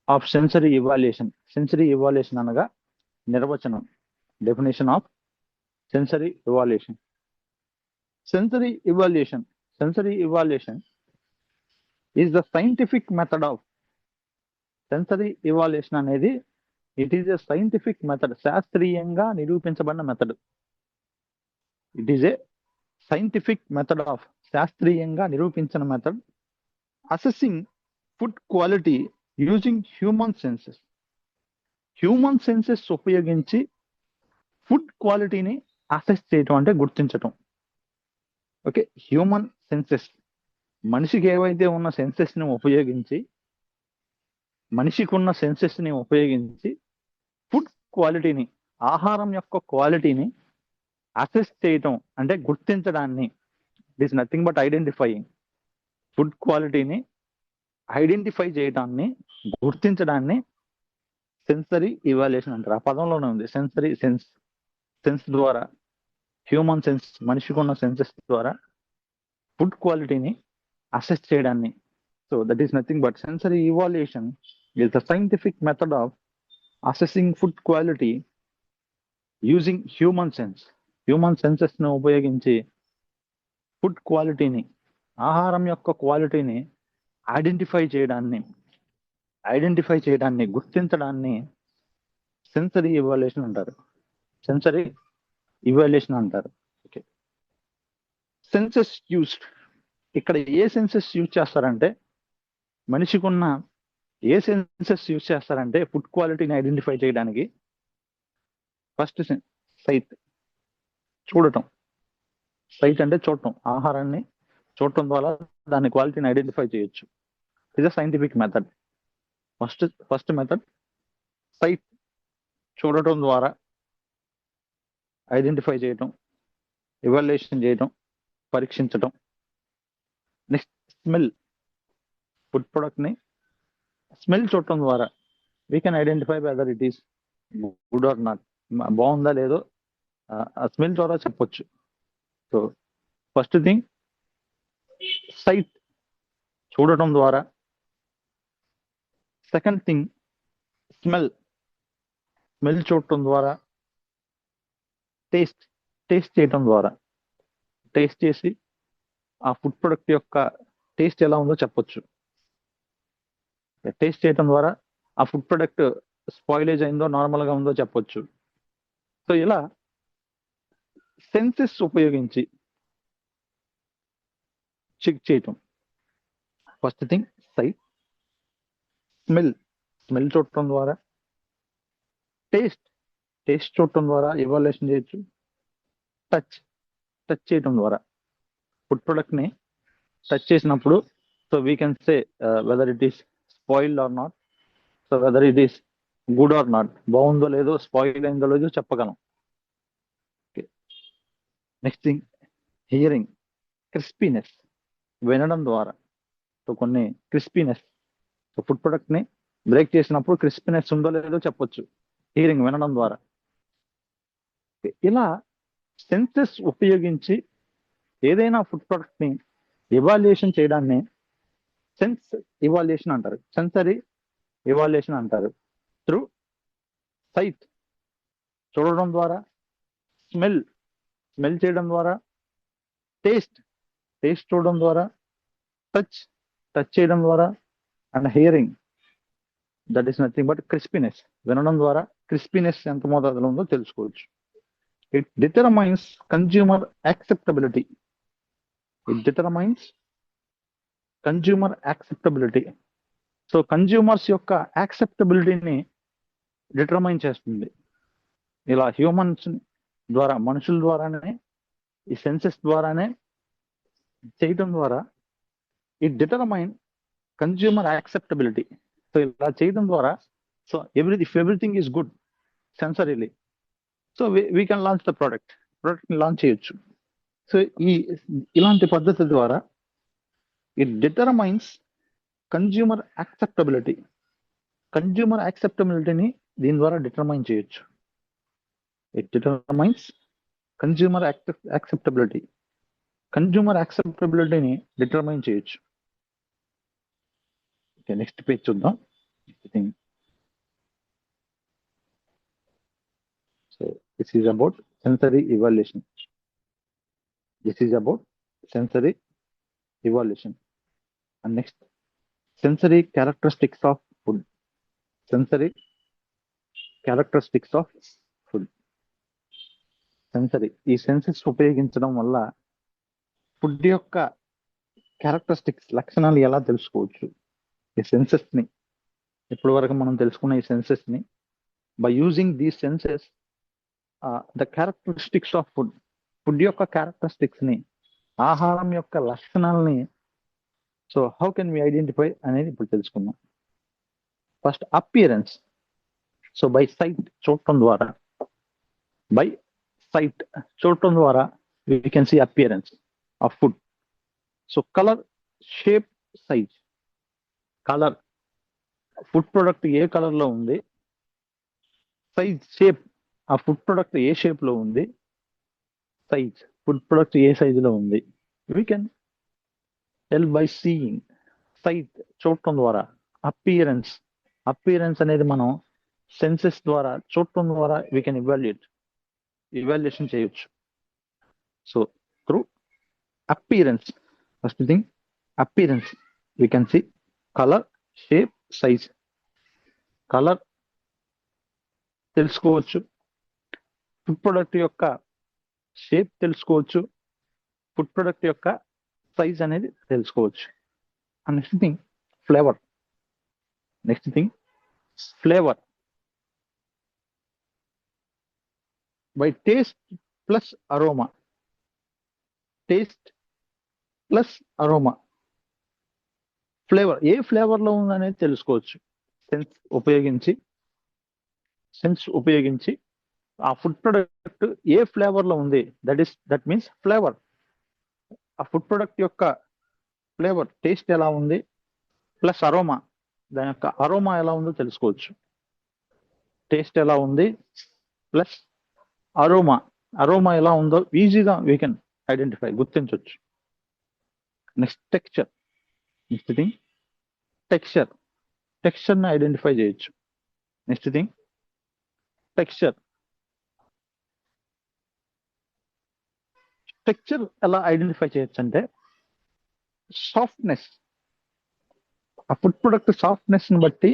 ఆఫ్ సెన్సరీ ఇవాల్యుయేషన్ అనగా నిర్వచనం. Definition of sensory evaluation. Sensory evaluation is the scientific method of sensory evaluation అనేది it is a scientific method, శాస్త్రీయంగా నిరూపించబడిన method. It is a scientific method of, శాస్త్రీయంగా నిరూపించిన method, assessing food quality using human senses ఉపయోగించి food క్వాలిటీని assess చేయటం అంటే గుర్తించటం. ఓకే, హ్యూమన్ సెన్సెస్, మనిషికి ఏవైతే ఉన్న సెన్సెస్ ని ఉపయోగించి ఫుడ్ క్వాలిటీని, ఆహారం యొక్క క్వాలిటీని అసెస్ చేయటం అంటే గుర్తించడాన్ని, it is nothing but identifying. Food క్వాలిటీని ఐడెంటిఫై చేయడాన్ని, గుర్తించడాన్ని సెన్సరీ ఇవాల్యుయేషన్ అంటారు. ఆ పదంలోనే ఉంది సెన్సరీ, సెన్స్ ద్వారా, హ్యూమన్ సెన్స్, మనిషికి ఉన్న సెన్సెస్ ద్వారా ఫుడ్ క్వాలిటీని అసెస్ చేయడాన్ని. So that is nothing but sensory evaluation is the scientific method of assessing food quality using human senses ను ఉపయోగించి ఫుడ్ క్వాలిటీని, ఆహారం యొక్క క్వాలిటీని ఐడెంటిఫై చేయడాన్ని, గుర్తించడాన్ని సెన్సరీ ఇవాల్యుయేషన్ అంటారు. ఓకే, సెన్సెస్ యూస్డ్, ఇక్కడ ఏ సెన్సెస్ యూజ్ చేస్తారంటే, మనిషికి ఉన్న ఏ సెన్సెస్ యూజ్ చేస్తారంటే ఫుడ్ క్వాలిటీని ఐడెంటిఫై చేయడానికి? ఫస్ట్ సైట్, చూడటం. సైట్ అంటే చూడటం, ఆహారాన్ని చూడటం ద్వారా దాని క్వాలిటీని ఐడెంటిఫై చేయొచ్చు. It is scientific method. First method sight, చూడటం ద్వారా ఐడెంటిఫై చేయటం, ఇవాల్యుయేషన్ చేయటం, పరీక్షించటం. నెక్స్ట్ స్మెల్, ఫుడ్ ప్రొడక్ట్ ని స్మెల్ చూడటం ద్వారా we can identify whether it is good or not, బాగుందా లేదో ఆ స్మెల్ ద్వారా చెప్పొచ్చు. సో ఫస్ట్ థింగ్ సైట్, చూడటం ద్వారా. సెకండ్ థింగ్ స్మెల్ చూడటం ద్వారా. టేస్ట్ చేయటం ద్వారా, టేస్ట్ చేసి ఆ ఫుడ్ ప్రొడక్ట్ యొక్క టేస్ట్ ఎలా ఉందో చెప్పొచ్చు. టేస్ట్ చేయటం ద్వారా ఆ ఫుడ్ ప్రొడక్ట్ స్పాయిలేజ్ అయిందో నార్మల్ గా ఉందో చెప్పొచ్చు. సో ఇలా సెన్సెస్ ఉపయోగించి చెక్ చేయటం. ఫస్ట్ థింగ్ సైట్, స్మెల్ చూడటం ద్వారా, టేస్ట్ చూడటం ద్వారా ఇవాల్యుయేషన్ చేయొచ్చు. టచ్ చేయటం ద్వారా, ఫుడ్ ప్రొడక్ట్ ని టచ్ చేసినప్పుడు so we can say whether it is spoiled or not, so whether it is good or not, బాగుందో లేదో, స్పాయిల్ అయిందో లేదో చెప్పగలం. నెక్స్ట్ థింగ్ హియరింగ్, క్రిస్పీనెస్, వినడం ద్వారా. సో కొన్ని క్రిస్పీనెస్, సో ఫుడ్ ప్రొడక్ట్ ని బ్రేక్ చేసినప్పుడు క్రిస్పీనెస్ ఉందో లేదో చెప్పొచ్చు, హియరింగ్, వినడం ద్వారా. ఇలా సెన్సెస్ ఉపయోగించి ఏదైనా ఫుడ్ ప్రొడక్ట్ ని ఇవాల్యుయేషన్ చేయడాన్ని సెన్సరీ ఇవాల్యుయేషన్ అంటారు. త్రూ సైట్, చూడడం ద్వారా, స్మెల్ చేయడం ద్వారా, టేస్ట్ చూడడం ద్వారా, టచ్ చేయడం ద్వారా, and hearing that is nothing but crispiness. వినడం ద్వారా క్రిస్పీనెస్ ఎంత మోతాదులో ఉందో తెలుసుకోవచ్చు. It determines consumer acceptability. It determines consumer acceptability. So consumers యొక్క యాక్సెప్టబిలిటీని డిటర్మైన్ చేస్తుంది. ఇలా హ్యూమన్స్ ద్వారా, మనుషుల ద్వారానే, ఈ సెన్సెస్ ద్వారానే చేయటం ద్వారా it determine consumer acceptability. So ఇలా చేయడం ద్వారా, so if everything is good sensorily, so we can launch the product ని లాంచ్ చేయొచ్చు. సో ఇలాంటి పద్ధతి ద్వారా it determines consumer acceptability. Consumer యాక్సెప్టబిలిటీని దీని ద్వారా డిటర్మైన్ చేయొచ్చు. It determines consumer acceptability. Consumer యాక్సెప్టబిలిటీని డిటర్మైన్ చేయొచ్చు. ఓకే, నెక్స్ట్ పేజ్ చూద్దాం. So this is about sensory evaluation. And next sensory characteristics of food. Sensory characteristics of food. Sensory, ఈ senses ఉపయోగించడం వల్ల ఫుడ్ యొక్క క్యారెక్టరిస్టిక్స్, లక్షణాలు ఎలా తెలుసుకోవచ్చు. ఈ సెన్సెస్ ని, ఇప్పటి వరకు మనం తెలుసుకున్న ఈ సెన్సెస్ ని, by using these senses the characteristics of food, food యొక్క క్యారెక్టరిస్టిక్స్ ని, ఆహారం యొక్క లక్షణాలని, so how can we identify అనేది ఇప్పుడు తెలుసుకుందాం. First appearance. So by sight, చూడటం ద్వారా, బై సైట్ చూడటం ద్వారా we can see appearance of food. So colour, shape, size. Colour, food product ఏ కలర్ లో ఉంది. సైజ్, షేప్, ఆ ఫుడ్ ప్రొడక్ట్ ఏ షేప్ లో ఉంది. సైజ్, ఫుడ్ ప్రొడక్ట్ ఏ సైజులో ఉంది. We can tell by seeing. Sight చూడటం ద్వారా. అపియరెన్స్, అపియరెన్స్ అనేది మనం సెన్సెస్ ద్వారా, చూడటం ద్వారా వీ కెన్ ఇవాల్యుయేషన్ చేయొచ్చు. So through appearance, first thing appearance, we can see colour, shape, size. Colour తెలుసుకోవచ్చు, ఫుడ్ ప్రొడక్ట్ యొక్క షేప్ తెలుసుకోవచ్చు, ఫుడ్ ప్రొడక్ట్ యొక్క సైజ్ అనేది తెలుసుకోవచ్చు. And next thing flavour. By taste plus aroma. Flavour ఏ flavour లో ఉందనేది తెలుసుకోవచ్చు. సెన్స్ ఉపయోగించి ఆ ఫుడ్ ప్రొడక్ట్ ఏ ఫ్లేవర్ లో ఉంది, దట్ మీన్స్ ఫ్లేవర్. ఆ ఫుడ్ ప్రొడక్ట్ యొక్క ఫ్లేవర్, టేస్ట్ ఎలా ఉంది, ప్లస్ అరోమా, దాని యొక్క అరోమా ఎలా ఉందో తెలుసుకోవచ్చు. టేస్ట్ ఎలా ఉంది ప్లస్ అరోమా ఎలా ఉందో ఈజీగా వీ కెన్ ఐడెంటిఫై, గుర్తించవచ్చు. Next texture. నెక్స్ట్ థింగ్ టెక్స్చర్ని ఐడెంటిఫై చేయొచ్చు. నెక్స్ట్ థింగ్ టెక్స్చర్ ఎలా ఐడెంటిఫై చేయొచ్చు అంటే సాఫ్ట్నెస్. ఆ ఫుడ్ ప్రొడక్ట్ సాఫ్ట్నెస్ ని బట్టి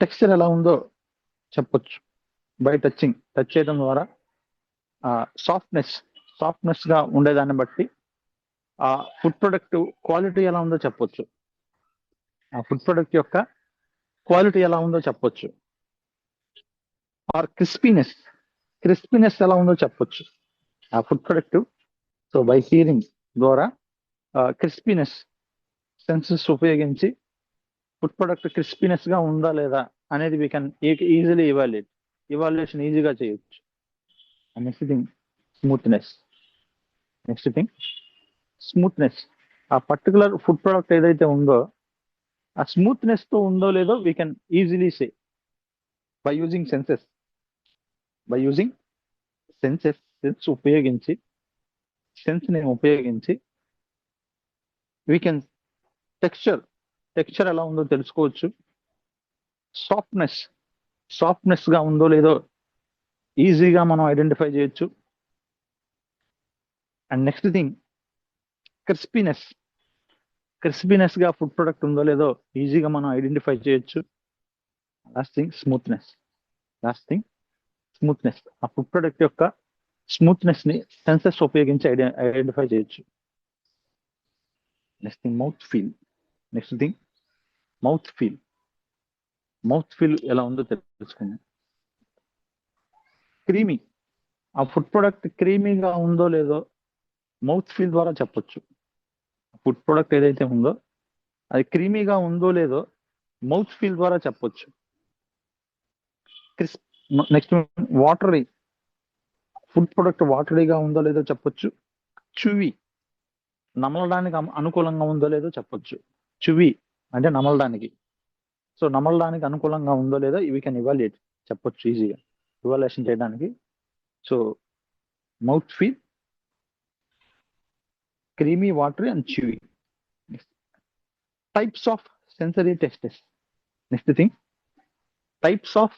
టెక్స్చర్ ఎలా ఉందో చెప్పొచ్చు. బై టచ్ చేయడం ద్వారా సాఫ్ట్నెస్ గా ఉండేదాన్ని బట్టి ఆ ఫుడ్ ప్రొడక్ట్ క్వాలిటీ ఎలా ఉందో చెప్పొచ్చు. ఆ ఫుడ్ ప్రొడక్ట్ యొక్క క్వాలిటీ ఎలా ఉందో చెప్పొచ్చు. ఆర్ క్రిస్పీనెస్ ఎలా ఉందో చెప్పొచ్చు ఆ food product. So by hearing ద్వారా క్రిస్పీనెస్ సెన్సెస్ ఉపయోగించి ఫుడ్ ప్రొడక్ట్ క్రిస్పీనెస్ గా ఉందా లేదా అనేది వీ కెన్ ఈజీలీ ఇవాల్యుయేషన్ ఈజీగా చేయొచ్చు. Next thing smoothness. ఆ పర్టికులర్ ఫుడ్ ప్రొడక్ట్ ఏదైతే ఉందో ఆ స్మూత్నెస్ తో ఉందో లేదో we can easily say by using senses. Sense ని ఉపయోగించి వీ కెన్ టెక్స్చర్ ఎలా ఉందో తెలుసుకోవచ్చు. సాఫ్ట్నెస్ గా ఉందో లేదో ఈజీగా మనం ఐడెంటిఫై చేయొచ్చు. అండ్ నెక్స్ట్ థింగ్ క్రిస్పీనెస్ గా ఫుడ్ ప్రొడక్ట్ ఉందో లేదో ఈజీగా మనం ఐడెంటిఫై చేయొచ్చు. Last thing smoothness. ఆ ఫుడ్ ప్రొడక్ట్ యొక్క స్మూత్నెస్ ని సెన్సెస్ ఉపయోగించి ఐడెంటిఫై చేయొచ్చు. నెక్స్ట్ థింగ్ మౌత్ ఫీల్ ఎలా ఉందో తెలుసుకుందాం. క్రీమీ, ఆ ఫుడ్ ప్రొడక్ట్ క్రీమీగా ఉందో లేదో మౌత్ ఫీల్ ద్వారా చెప్పొచ్చు. ఫుడ్ ప్రొడక్ట్ ఏదైతే ఉందో అది క్రీమీగా ఉందో లేదో మౌత్ ఫీల్ ద్వారా చెప్పొచ్చు. నెక్స్ట్ వాటరీ, ఫుడ్ ప్రొడక్ట్ వాటరీగా ఉందో లేదో చెప్పొచ్చు. చువి, నమలడానికి అనుకూలంగా ఉందో లేదో చెప్పొచ్చు. చువి అంటే నమలడానికి. సో నమలడానికి అనుకూలంగా ఉందో లేదో ఇవి కెన్ ఇవాల్యుయేట్, చెప్పొచ్చు ఈజీగా ఇవాల్యుయేషన్ చేయడానికి. So mouth feel, creamy, watery and chewy. Types of sensory tests. Next thing types of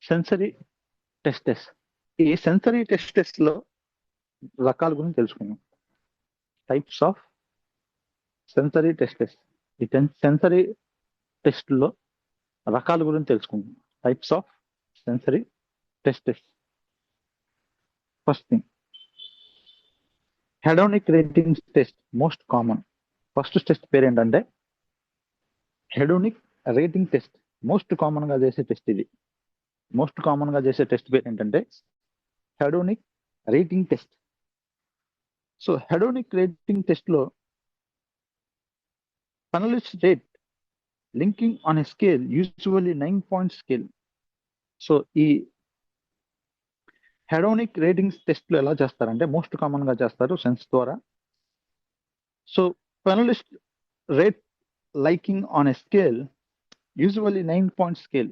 sensory tests. ఈ సెన్సరీ టెస్టెస్ లో రకాల గురించి తెలుసుకుందాం. Types of sensory tests. ఈ సెన్సరీ టెస్ట్ లో రకాల గురించి తెలుసుకుందాం. Types of sensory tests. First thing hedonic ratings test, most common. First test పేరు ఏంటంటే hedonic rating test. Most common గా చేసే టెస్ట్ ఇది. మోస్ట్ కామన్ గా చేసే టెస్ట్ పేరు ఏంటంటే hedonic rating test. So hedonic rating test లో panelist rate liking on a scale, usually 9-point scale. So ఈ హెడోనిక్ రేటింగ్స్ టెస్ట్ లో ఎలా చేస్తారంటే మోస్ట్ కామన్ గా చేస్తారు సెన్స్ ద్వారా. So panelist rate liking on a scale, usually 9-point scale.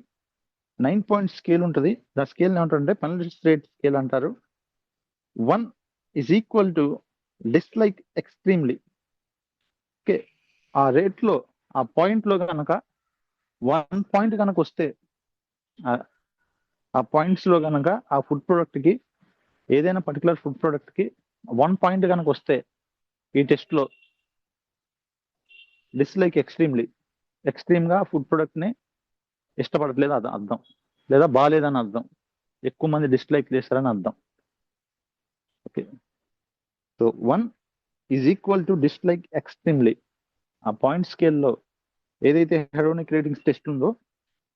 9-point scale ఉంటుంది. The scale ఏమంటారంటే పనలిస్ట్ రేట్ స్కేల్ అంటారు. 1 is equal to dislike extremely. Okay, ఆ రేట్ లో ఆ పాయింట్ లో కనుక 1 point కనుక వస్తే, ఆ పాయింట్స్ లో కనుక ఆ ఫుడ్ ప్రొడక్ట్ కి, ఏదైనా పర్టికులర్ ఫుడ్ ప్రొడక్ట్ కి 1 point కనుక వస్తే ఈ టెస్ట్ లో డిస్లైక్ ఎక్స్ట్రీమ్ గా ఫుడ్ ప్రొడక్ట్ ని ఇష్టపడట్లేదు అది అర్థం, లేదా బాగాలేదని అర్థం, ఎక్కువ మంది డిస్లైక్ చేస్తారని అర్థం. Okay, so 1 is equal to dislike extremely. ఆ పాయింట్ స్కేల్లో ఏదైతే హెడోనిక్ రేటింగ్స్ టెస్ట్ ఉందో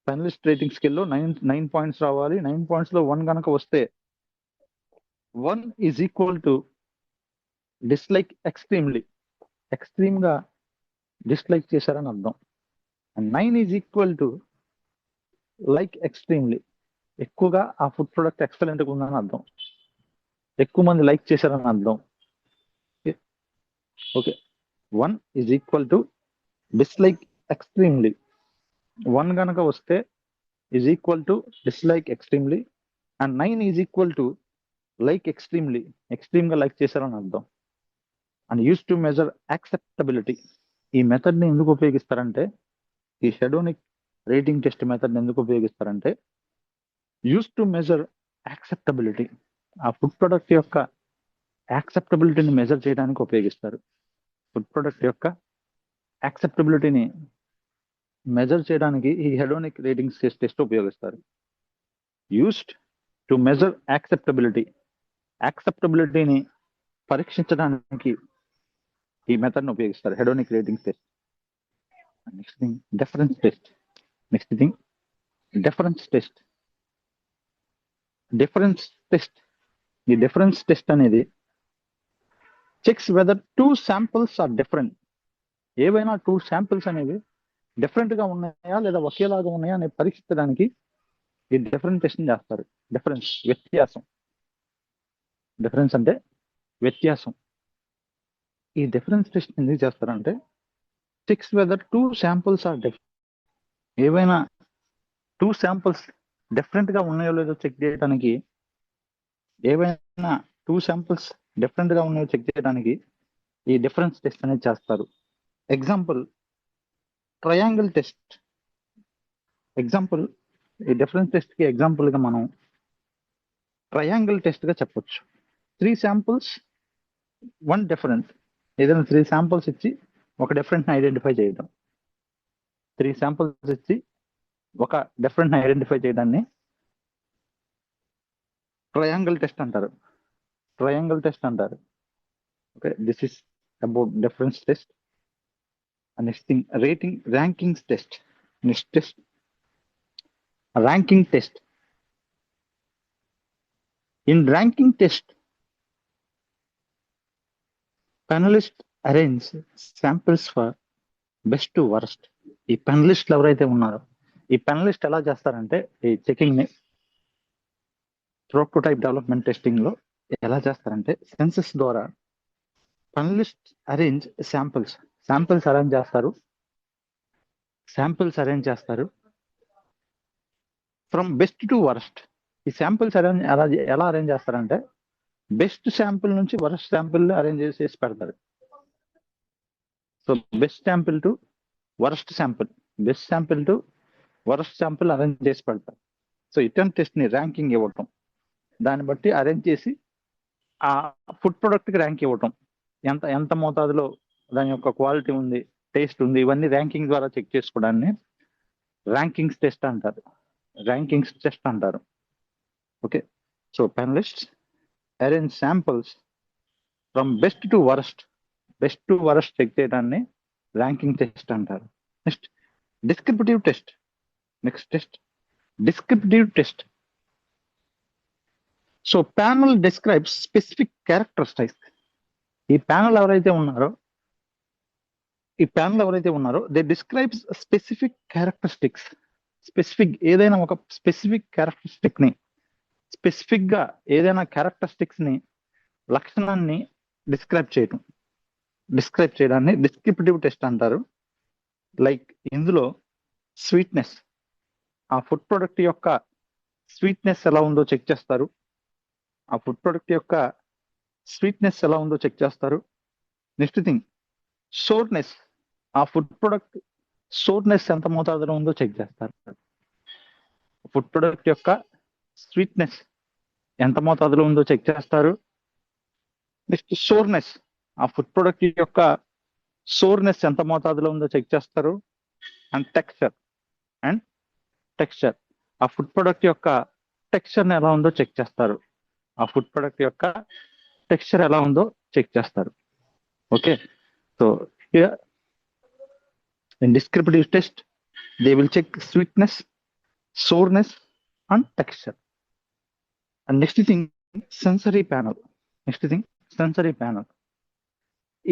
ఫైనలిస్ట్ రేటింగ్ స్కేల్లో 9 points రావాలి. 9 points లో 1 కనుక వస్తే 1 is equal to dislike extremely, extreme గా డిస్లైక్ చేశారని అర్థం. And 9 is equal to like extremely, ఎక్కువగా ఆ ఫుడ్ ప్రొడక్ట్ ఎక్సలెంట్ గా ఉందని అర్థం, ఎక్కువ మంది లైక్ చేశారని అర్థం. Okay, 1 is equal to dislike extremely. 1 కనుక వస్తే is equal to dislike extremely, and 9 is equal to like extremely, extreme గా లైక్ చేశారని అర్థం. And use to measure acceptability. ఈ మెథడ్ ని ఎందుకు ఉపయోగిస్తారంటే, ఈ హెడోనిక్ రేటింగ్ టెస్ట్ మెథడ్ ని ఎందుకు ఉపయోగిస్తారంటే యూస్ టు మెజర్ యాక్సెప్టబిలిటీ, ఆ ఫుడ్ ప్రొడక్ట్ యొక్క యాక్సెప్టబిలిటీని మెజర్ చేయడానికి ఉపయోగిస్తారు. ఫుడ్ ప్రొడక్ట్ యొక్క యాక్సెప్టబిలిటీని మెజర్ చేయడానికి ఈ హెడోనిక్ రేటింగ్స్ టెస్ట్ ఉపయోగిస్తారు. యూస్డ్ టు మెజర్ యాక్సెప్టబిలిటీని పరీక్షించడానికి ఈ మెథడ్ ని ఉపయోగిస్తారు, hedonic ratings test. Next thing difference test. ఈ డిఫరెన్స్ టెస్ట్ అనేది checks whether 2 samples are different. ఏవైనా 2 samples అనేవి డిఫరెంట్ గా ఉన్నాయా లేదా ఒకేలాగా ఉన్నాయా అని పరీక్షించడానికి ఈ డిఫరెన్స్ టెస్ట్ చేస్తారు. డిఫరెన్స్ అంటే వ్యత్యాసం. ఈ డిఫరెన్స్ టెస్ట్ ఎందుకు చేస్తారంటే checks whether 2 samples are different. ఏవైనా 2 samples డిఫరెంట్ గా ఉన్నాయో లేదో చెక్ చేయడానికి, ఈ డిఫరెన్స్ టెస్ట్ అనేది చేస్తారు. Example triangle test. ఈ డిఫరెన్స్ టెస్ట్ కి ఎగ్జాంపుల్ గా మనం ట్రయాంగిల్ టెస్ట్ గా చెప్పొచ్చు. 3 samples 1 different. ఏదైనా 3 samples ఇచ్చి ఒక డిఫరెంట్ ని ఐడెంటిఫై చేయడం. 3 samples ఇచ్చి ఒక డిఫరెంట్ ఐడెంటిఫై చేయడాన్ని ట్రయాంగిల్ టెస్ట్ అంటారు. Okay, this is about difference test. Next thing rankings test. Next test, ranking test. In ranking test, panelists arrange samples for best to worst. ఈ పెనలిస్ట్లు ఎవరైతే ఉన్నారో, ఈ పెనలిస్ట్ ఎలా చేస్తారంటే ఈ చెకింగ్ ని ప్రోటోటైప్ డెవలప్మెంట్ టెస్టింగ్ లో ఎలా చేస్తారంటే సెన్సస్ ద్వారా పెనలిస్ట్ అరేంజ్ శాంపిల్స్ అరేంజ్ చేస్తారు ఫ్రమ్ బెస్ట్ టు వరస్ట్. ఈ శాంపిల్స్ ఎలా అరేంజ్ చేస్తారంటే బెస్ట్ శాంపిల్ నుంచి వరస్ట్ శాంపిల్ అరేంజ్ చేసి పెడతారు. So best sample to worst sample arrange చేసి పెడతారు. సో ఇటర్న్ టెస్ట్ ని ర్యాంకింగ్ ఇవ్వటం, దాన్ని బట్టి అరేంజ్ చేసి ఆ ఫుడ్ ప్రొడక్ట్ కి ర్యాంక్ ఇవ్వటం, ఎంత మోతాదులో దాని యొక్క క్వాలిటీ ఉంది, టేస్ట్ ఉంది, ఇవన్నీ ర్యాంకింగ్ ద్వారా చెక్ చేసుకోవడాన్ని ర్యాంకింగ్స్ టెస్ట్ అంటారు. Okay, so panelist arrange samples from best to worst check చేయడాన్ని ర్యాంకింగ్ టెస్ట్ అంటారు. Next descriptive test. So panel describes specific characteristics. ఈ ప్యానల్ ఎవరైతే ఉన్నారో దే డిస్క్రైబ్స్ స్పెసిఫిక్ క్యారెక్టరిస్టిక్స్. ఏదైనా ఒక స్పెసిఫిక్ క్యారెక్టరిస్టిక్ ని, స్పెసిఫిక్ గా ఏదైనా క్యారెక్టరిస్టిక్స్ ని, లక్షణాన్ని డిస్క్రైబ్ చేయడాన్ని డిస్క్రిప్టివ్ టెస్ట్ అంటారు. లైక్ ఇందులో స్వీట్నెస్, ఆ ఫుడ్ ప్రొడక్ట్ యొక్క స్వీట్నెస్ ఎలా ఉందో చెక్ చేస్తారు. నెక్స్ట్ థింగ్ సోర్నెస్, ఆ ఫుడ్ ప్రొడక్ట్ సోర్నెస్ ఎంత మోతాదులో ఉందో చెక్ చేస్తారు. ఫుడ్ ప్రొడక్ట్ యొక్క స్వీట్నెస్ ఎంత మోతాదులో ఉందో చెక్ చేస్తారు. నెక్స్ట్ సోర్నెస్, ఆ ఫుడ్ ప్రొడక్ట్ యొక్క సోర్నెస్ ఎంత మోతాదులో ఉందో చెక్ చేస్తారు. అండ్ టెక్స్చర్, ఆ ఫుడ్ ప్రొడక్ట్ యొక్క టెక్స్చర్ ఎలా ఉందో చెక్ చేస్తారు. Okay, so here in descriptive test they will check sweetness, sourness and texture. And next thing sensory panel. ఈ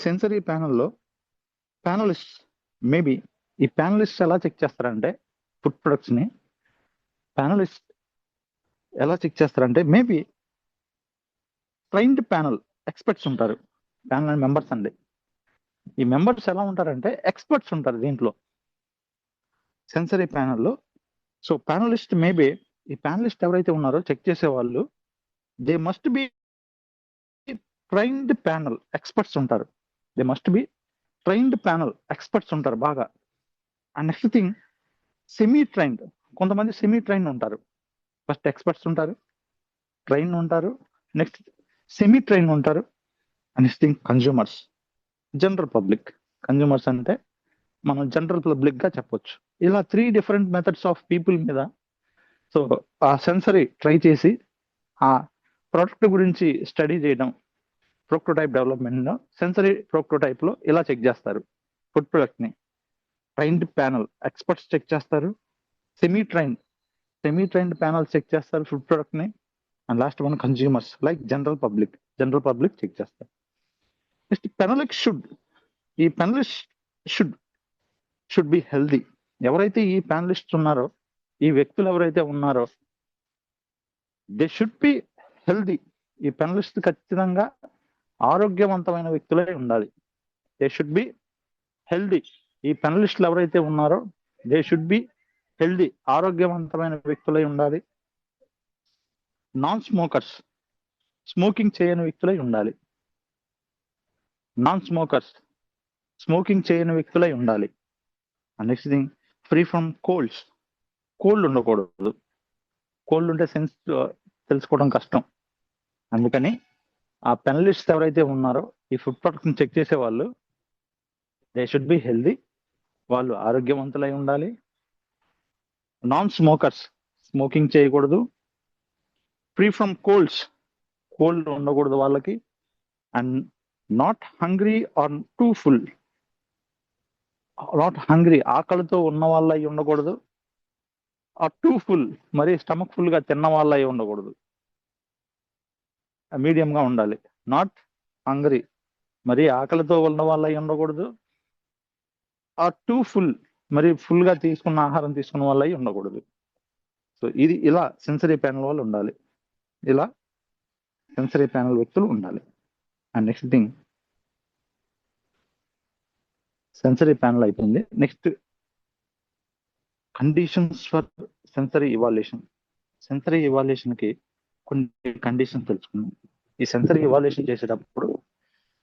సెన్సరీ ప్యానల్లో ప్యానలిస్ట్ మేబీ ఈ ప్యానలిస్ట్ ఎలా చెక్ చేస్తారంటే ఫుడ్ ప్రొడక్ట్స్ ని మేబీ ట్రైన్డ్ ప్యానల్ ఎక్స్పర్ట్స్ ఉంటారు. Panel members అండి. ఈ members ఎలా ఉంటారంటే ఎక్స్పర్ట్స్ ఉంటారు దీంట్లో సెన్సరీ ప్యానల్లో. సో ప్యానలిస్ట్ మేబీ ఈ ప్యానలిస్ట్ ఎవరైతే ఉన్నారో చెక్ చేసే వాళ్ళు they must be trained panel experts ఉంటారు బాగా. And next thing semi trained, కొంతమంది సెమీ ట్రైన్ ఉంటారు. ఫస్ట్ ఎక్స్పర్ట్స్ ఉంటారు, ట్రైన్ ఉంటారు, నెక్స్ట్ సెమీ ట్రైన్ ఉంటారు. And next thing general public. Consumers అంటే మనం జనరల్ పబ్లిక్ గా చెప్పొచ్చు. ఇలా 3 డిఫరెంట్ మెథడ్స్ ఆఫ్ పీపుల్ మీద సో ఆ సెన్సరీ ట్రై చేసి ఆ ప్రోడక్ట్ గురించి స్టడీ చేయడం ప్రోటోటైప్ డెవలప్మెంట్ లో సెన్సరీ ప్రోటోటైప్ లో ఇలా చెక్ చేస్తారు. ఫుడ్ ప్రొడక్ట్ ని ట్రైన్డ్ ప్యానల్ ఎక్స్పర్ట్స్ చెక్ చేస్తారు, సెమీ ట్రైన్డ్ ప్యానల్ చెక్ చేస్తారు ఫుడ్ ప్రొడక్ట్ ని. And last one consumers like general public check చేస్తారు. నెక్స్ట్ ఈ పెనలిస్ట్ షుడ్ బి హెల్దీ. ఎవరైతే ఈ ప్యానలిస్ట్ ఉన్నారో, ఈ వ్యక్తులు ఎవరైతే ఉన్నారో దే షుడ్ బి హెల్దీ. ఈ పెనలిస్ట్ ఖచ్చితంగా ఆరోగ్యవంతమైన వ్యక్తులై ఉండాలి. They should be healthy. ఈ పెనలిస్టులు ఎవరైతే ఉన్నారో దే షుడ్ బి హెల్దీ, ఆరోగ్యవంతమైన వ్యక్తులై ఉండాలి. నాన్ స్మోకర్స్, స్మోకింగ్ చేయని వ్యక్తులై ఉండాలి. Next thing free from cold ఉండకూడదు. కోల్డ్ ఉంటే సెన్స్ తెలుసుకోవడం కష్టం. అందుకని ఆ పెనలిస్ట్ ఎవరైతే ఉన్నారో ఈ ఫుడ్ ప్రొడక్ట్ చెక్ చేసే వాళ్ళు దే షుడ్ బి హెల్దీ వాళ్ళు ఆరోగ్యవంతులై ఉండాలి. నాన్ స్మోకర్స్, స్మోకింగ్ చేయకూడదు. ఫ్రీ ఫ్రమ్ కోల్డ్ ఉండకూడదు వాళ్ళకి. And not hungry or too full, not hungry ఆకలితో ఉన్న వాళ్ళ అయి ఉండకూడదు. ఆర్ టూ ఫుల్, మరి స్టమక్ ఫుల్ గా తిన్న వాళ్ళ అయి ఉండకూడదు. మీడియం గా ఉండాలి. నాట్ హంగ్రీ, మరి ఆకలితో ఉన్న వాళ్ళ అయి ఉండకూడదు. ఆర్ టూ ఫుల్, మరి ఫుల్ గా తీసుకున్న ఆహారం తీసుకున్న వాళ్ళ అయి ఉండకూడదు. సో ఇది ఇలా సెన్సరీ ప్యానల్ వాళ్ళు ఉండాలి. ఇలా సెన్సరీ ప్యానల్ వ్యక్తులు ఉండాలి. And next thing, sensory panel అయిపోయింది. Next conditions for sensory evaluation. Sensory evaluation కి కొన్ని కండిషన్స్ తెలుసుకున్నాం. ఈ సెన్సరీ ఇవాల్యుయేషన్ చేసేటప్పుడు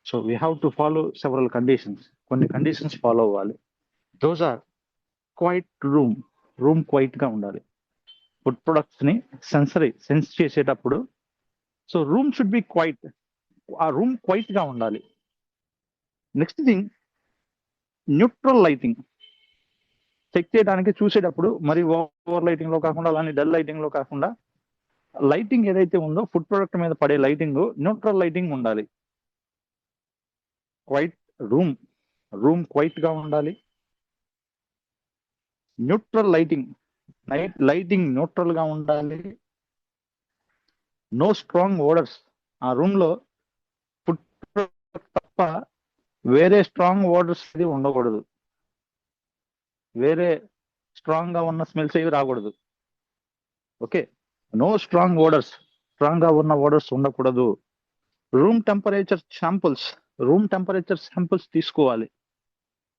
so we have to follow several conditions. కొన్ని కండిషన్స్ ఫాలో అవ్వాలి. Those are quiet room quiet గా ఉండాలి. ఫుడ్ ప్రొడక్ట్స్ ని సెన్స్ చేసేటప్పుడు so room should be quiet, ఆ రూమ్ క్వైట్ గా ఉండాలి. Next thing, neutral lighting. Check చేయడానికి చూసేటప్పుడు మరి ఓవర్ లైటింగ్ లో కాకుండా అలానే డల్ లైటింగ్ లో కాకుండా లైటింగ్ ఏదైతే ఉందో ఫుడ్ ప్రొడక్ట్ మీద పడే లైటింగ్ న్యూట్రల్ లైటింగ్ ఉండాలి. క్వైట్ రూమ్ క్వైట్ గా ఉండాలి. న్యూట్రల్ లైటింగ్ న్యూట్రల్ గా ఉండాలి. నో స్ట్రాంగ్ ఓడర్స్, ఆ రూమ్ లో ఫుడ్ ప్రొడక్ట్ తప్ప వేరే స్ట్రాంగ్ ఓడర్స్ ఇది ఉండకూడదు. వేరే స్ట్రాంగ్ గా ఉన్న స్మెల్స్ ఏవి రాకూడదు. ఓకే, నో స్ట్రాంగ్ గా ఉన్న ఓడర్స్ ఉండకూడదు. రూమ్ టెంపరేచర్ శాంపుల్స్ తీసుకోవాలి.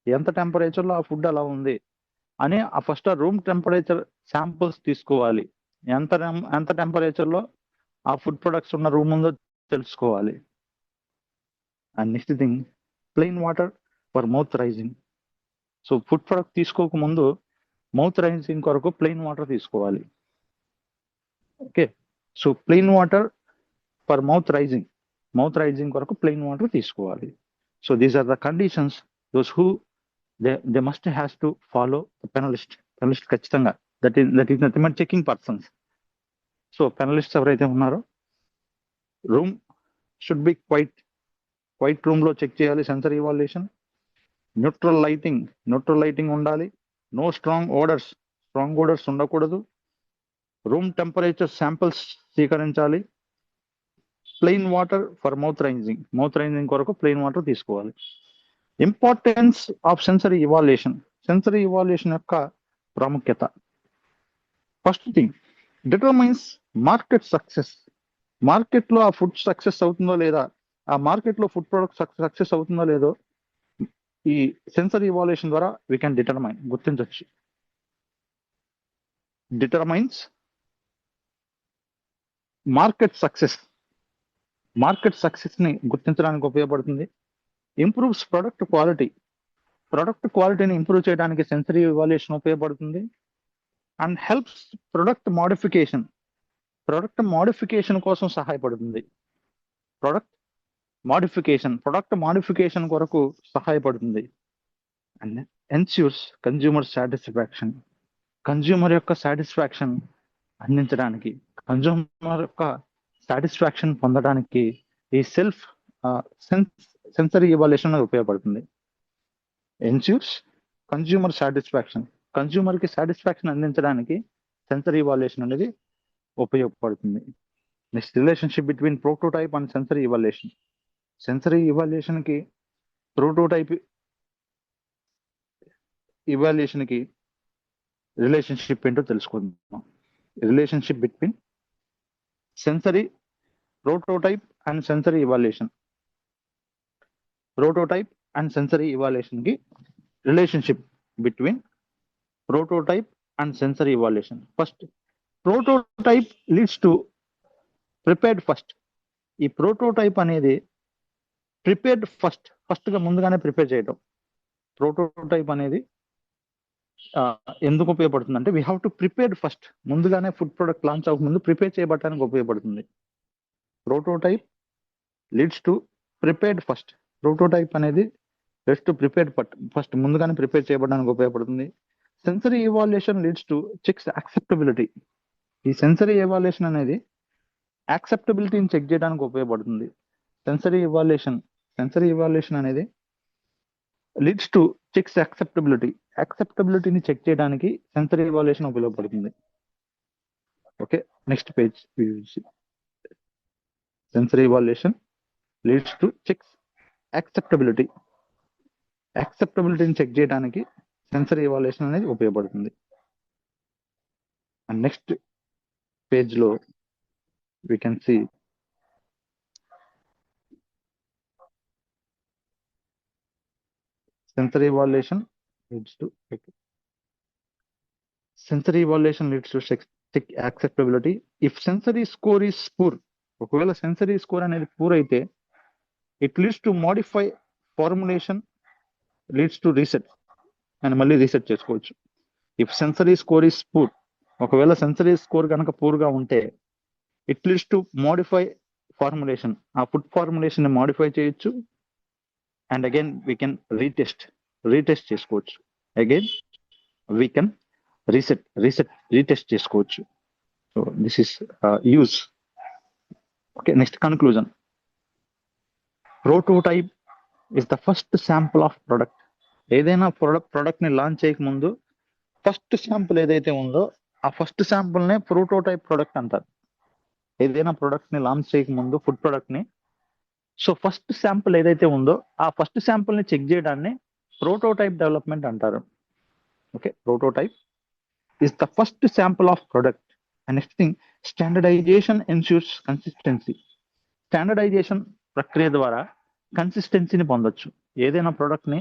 ఎంత టెంపరేచర్ లో ఆ ఫుడ్ అలా ఉంది అని ఫస్ట్ రూమ్ టెంపరేచర్ శాంపుల్స్ తీసుకోవాలి. ఎంత టెంపరేచర్ లో ఆ ఫుడ్ ప్రొడక్ట్స్ ఉన్న రూమ్ ఉందో తెలుసుకోవాలి. And next thing, plain water for mouth rising. So food product తీసుకోక ముందు మౌత్ రైజింగ్ కొరకు ప్లెయిన్ వాటర్ తీసుకోవాలి. Okay, so plain water for mouth rising కొరకు ప్లెయిన్ వాటర్ తీసుకోవాలి. So these are the conditions those who they must has to follow panelist ఖచ్చితంగా. That is nothing but checking persons. So panelist ఎవరైతే ఉన్నారో room should be quiet room లో check చేయాలి sensory evaluation. Neutral lighting ఉండాలి. No strong odours ఉండకూడదు. Room temperature samples స్వీకరించాలి. Plain water for mouth rising కొరకు plain water తీసుకోవాలి. Importance of sensory evaluation యొక్క ప్రాముఖ్యత. First thing, determines market success. Market లో ఆ ఫుడ్ సక్సెస్ అవుతుందో లేదా, ఆ మార్కెట్ లో ఫుడ్ ప్రొడక్ట్ సక్సెస్ అవుతుందో లేదో ఈ సెన్సరీ ఇవాల్యుయేషన్ ద్వారా వీ కెన్ గుర్తించవచ్చు. డిటర్మైన్స్ మార్కెట్ సక్సెస్ ని గుర్తించడానికి ఉపయోగపడుతుంది. ఇంప్రూవ్స్ ప్రొడక్ట్ క్వాలిటీని ఇంప్రూవ్ చేయడానికి సెన్సరీ ఇవాల్యుయేషన్ ఉపయోగపడుతుంది. అండ్ హెల్ప్స్ ప్రొడక్ట్ మోడిఫికేషన్ కోసం సహాయపడుతుంది. ప్రొడక్ట్ మోడిఫికేషన్ కొరకు సహాయపడుతుంది. అండ్ ఎన్ష్యూర్స్ కన్జ్యూమర్ యొక్క సాటిస్ఫాక్షన్ అందించడానికి, కన్జ్యూమర్ యొక్క సాటిస్ఫాక్షన్ పొందడానికి ఈ సెన్సరీ ఇవాల్యుయేషన్ ఉపయోగపడుతుంది. ఎన్ష్యూర్స్ కన్జ్యూమర్ కి సాటిస్ఫాక్షన్ అందించడానికి సెన్సరీ ఇవాల్యుయేషన్ అనేది ఉపయోగపడుతుంది. Next, relationship between prototype and sensory evaluation కి ప్రోటోటైప్ ఇవాల్యుయేషన్ కి రిలేషన్షిప్ ఏంటో తెలుసుకుందాం. Relationship between prototype and sensory evaluation కి relationship between prototype and sensory evaluation. First, prototype leads to prepared first. ఈ prototype అనేది prepared first గా ముందుగానే prepare చేయడం. ప్రోటోటైప్ అనేది ఎందుకు ఉపయోగపడుతుంది అంటే we have to prepare first, ముందుగానే ఫుడ్ ప్రొడక్ట్ లాంచ్ అవ్వకముందు ప్రిపేర్ చేయబడటానికి ఉపయోగపడుతుంది. Prototype leads to prepared first. Prototype అనేది టు ప్రిపేర్ ఫస్ట్ ముందుగానే ప్రిపేర్ చేయబడడానికి ఉపయోగపడుతుంది. Sensory evaluation leads to checks acceptability. ఈ సెన్సరీ ఎవాల్యుయేషన్ అనేది యాక్సెప్టబిలిటీని చెక్ చేయడానికి ఉపయోగపడుతుంది. సెన్సరీ ఇవాల్యుయేషన్ అనేది లీడ్స్ టు చెక్స్ యాక్సెప్టబిలిటీని చెక్ చేయడానికి సెన్సరీ ఇవాల్యుయేషన్ ఉపయోగపడుతుంది. Okay, next page. Sensory evaluation leads to checks యాక్సెప్టబిలిటీని చెక్ చేయడానికి సెన్సరీ ఇవాల్యుయేషన్ అనేది ఉపయోగపడుతుంది. అండ్ నెక్స్ట్ పేజ్ లో we can see sensory evaluation leads to check acceptability. If sensory score is poor, ఒకవేళ sensory score అనేది poor అయితే it leads to modify formulation, leads to reset, అని మళ్ళీ reset చేసుకోవచ్చు. If sensory score is poor, ఒకవేళ sensory score కనుక పూర్గా ఉంటే it leads to modify formulation, ఆ ఫుడ్ ఫార్ములేషన్ ని మోడిఫై చేయొచ్చు. And again we can retest చేసుకోవచ్చు. అగైన్ వీ కెన్ రీటెస్ట్ చేసుకోవచ్చు. So this is use. Okay, next conclusion. Prototype is the first sample of product. ఏదైనా product ని launch చేయకముందు first sample ఏదైతే ఉందో ఆ ఫస్ట్ శాంపుల్ నే ప్రోటోటైప్ ప్రొడక్ట్ అంటారు. ఏదైనా ప్రొడక్ట్ ని లాంచ్ చేయకముందు ఫుడ్ ప్రొడక్ట్ ని, సో ఫస్ట్ శాంపుల్ ఏదైతే ఉందో ఆ ఫస్ట్ శాంపుల్ ని చెక్ చేయడాన్ని ప్రోటోటైప్ డెవలప్మెంట్ అంటారు. Okay, prototype is the first sample of product. And next thing, standardisation ensures consistency. Standardisation ప్రక్రియ ద్వారా కన్సిస్టెన్సీని పొందొచ్చు. ఏదైనా ప్రొడక్ట్ ని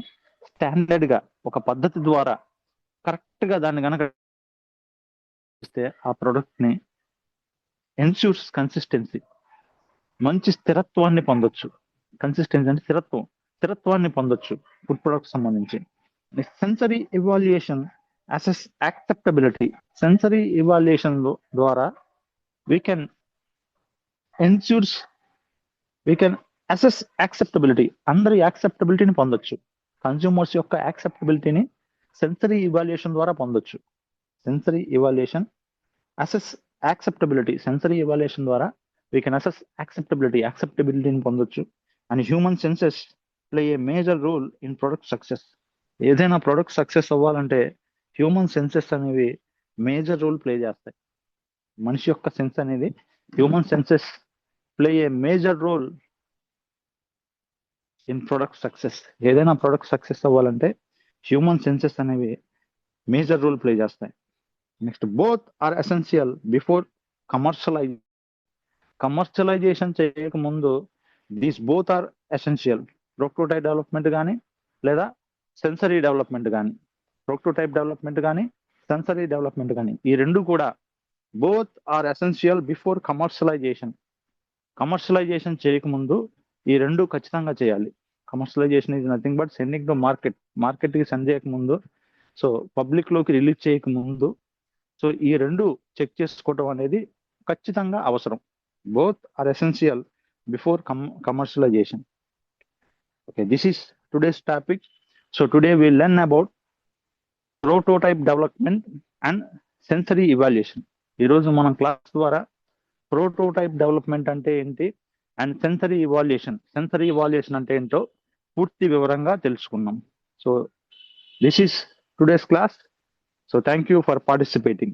స్టాండర్డ్ గా ఒక పద్ధతి ద్వారా కరెక్ట్ గా దాన్ని కనుక ఇస్తే ఆ ప్రొడక్ట్ ని ఎన్ష్యూర్స్ కన్సిస్టెన్సీ, మంచి స్థిరత్వాన్ని పొందొచ్చు. కన్సిస్టెన్సీ అంటే స్థిరత్వాన్ని పొందొచ్చు ఫుడ్ ప్రొడక్ట్ సంబంధించి. Sensory evaluation assess acceptability. Sensory evaluation ద్వారా వీ కెన్ అసెస్ యాక్సెప్టబిలిటీ, అందరి యాక్సెప్టబిలిటీని పొందొచ్చు. కన్స్యూమర్స్ యొక్క యాక్సెప్టబిలిటీని సెన్సరీ ఇవాల్యుయేషన్ ద్వారా పొందొచ్చు. Sensory evaluation assess acceptability, sensory evaluation ద్వారా వీ కెన్ అసెస్ యాక్సెప్టబిలిటీని పొందొచ్చు. And human senses play a major role in product success. ఏదైనా ప్రొడక్ట్ సక్సెస్ అవ్వాలంటే హ్యూమన్ సెన్సెస్ అనేవి మేజర్ రోల్ ప్లే చేస్తాయి. మనిషి యొక్క సెన్స్ అనేది, human senses play a major role in product success. ఏదైనా ప్రొడక్ట్ సక్సెస్ అవ్వాలంటే హ్యూమన్ సెన్సెస్ అనేవి మేజర్ రోల్ ప్లే చేస్తాయి. Next, both are essential before commercialization చేయకముందు these both are essential. Prototype development కానీ లేదా సెన్సరీ డెవలప్మెంట్ కానీ, prototype development కానీ sensory development కానీ, ఈ రెండు కూడా both are essential before commercialization చేయకముందు ఈ రెండు ఖచ్చితంగా చేయాలి. Commercialization is nothing but sending to market కి సెండ్ చేయకముందు, సో పబ్లిక్ లోకి రిలీజ్ చేయకముందు, సో ఈ రెండు చెక్ చేసుకోవడం అనేది ఖచ్చితంగా అవసరం. Both are essential before commercialization. Okay, this is today's topic. So today we learn about prototype development and sensory evaluation. ఈరోజు మనం క్లాస్ ద్వారా ప్రోటోటైప్ డెవలప్మెంట్ అంటే ఏంటి అండ్ సెన్సరీ ఇవాల్యుయేషన్ అంటే ఏంటో పూర్తి వివరంగా తెలుసుకున్నాం. So this is today's class. So thank you for participating.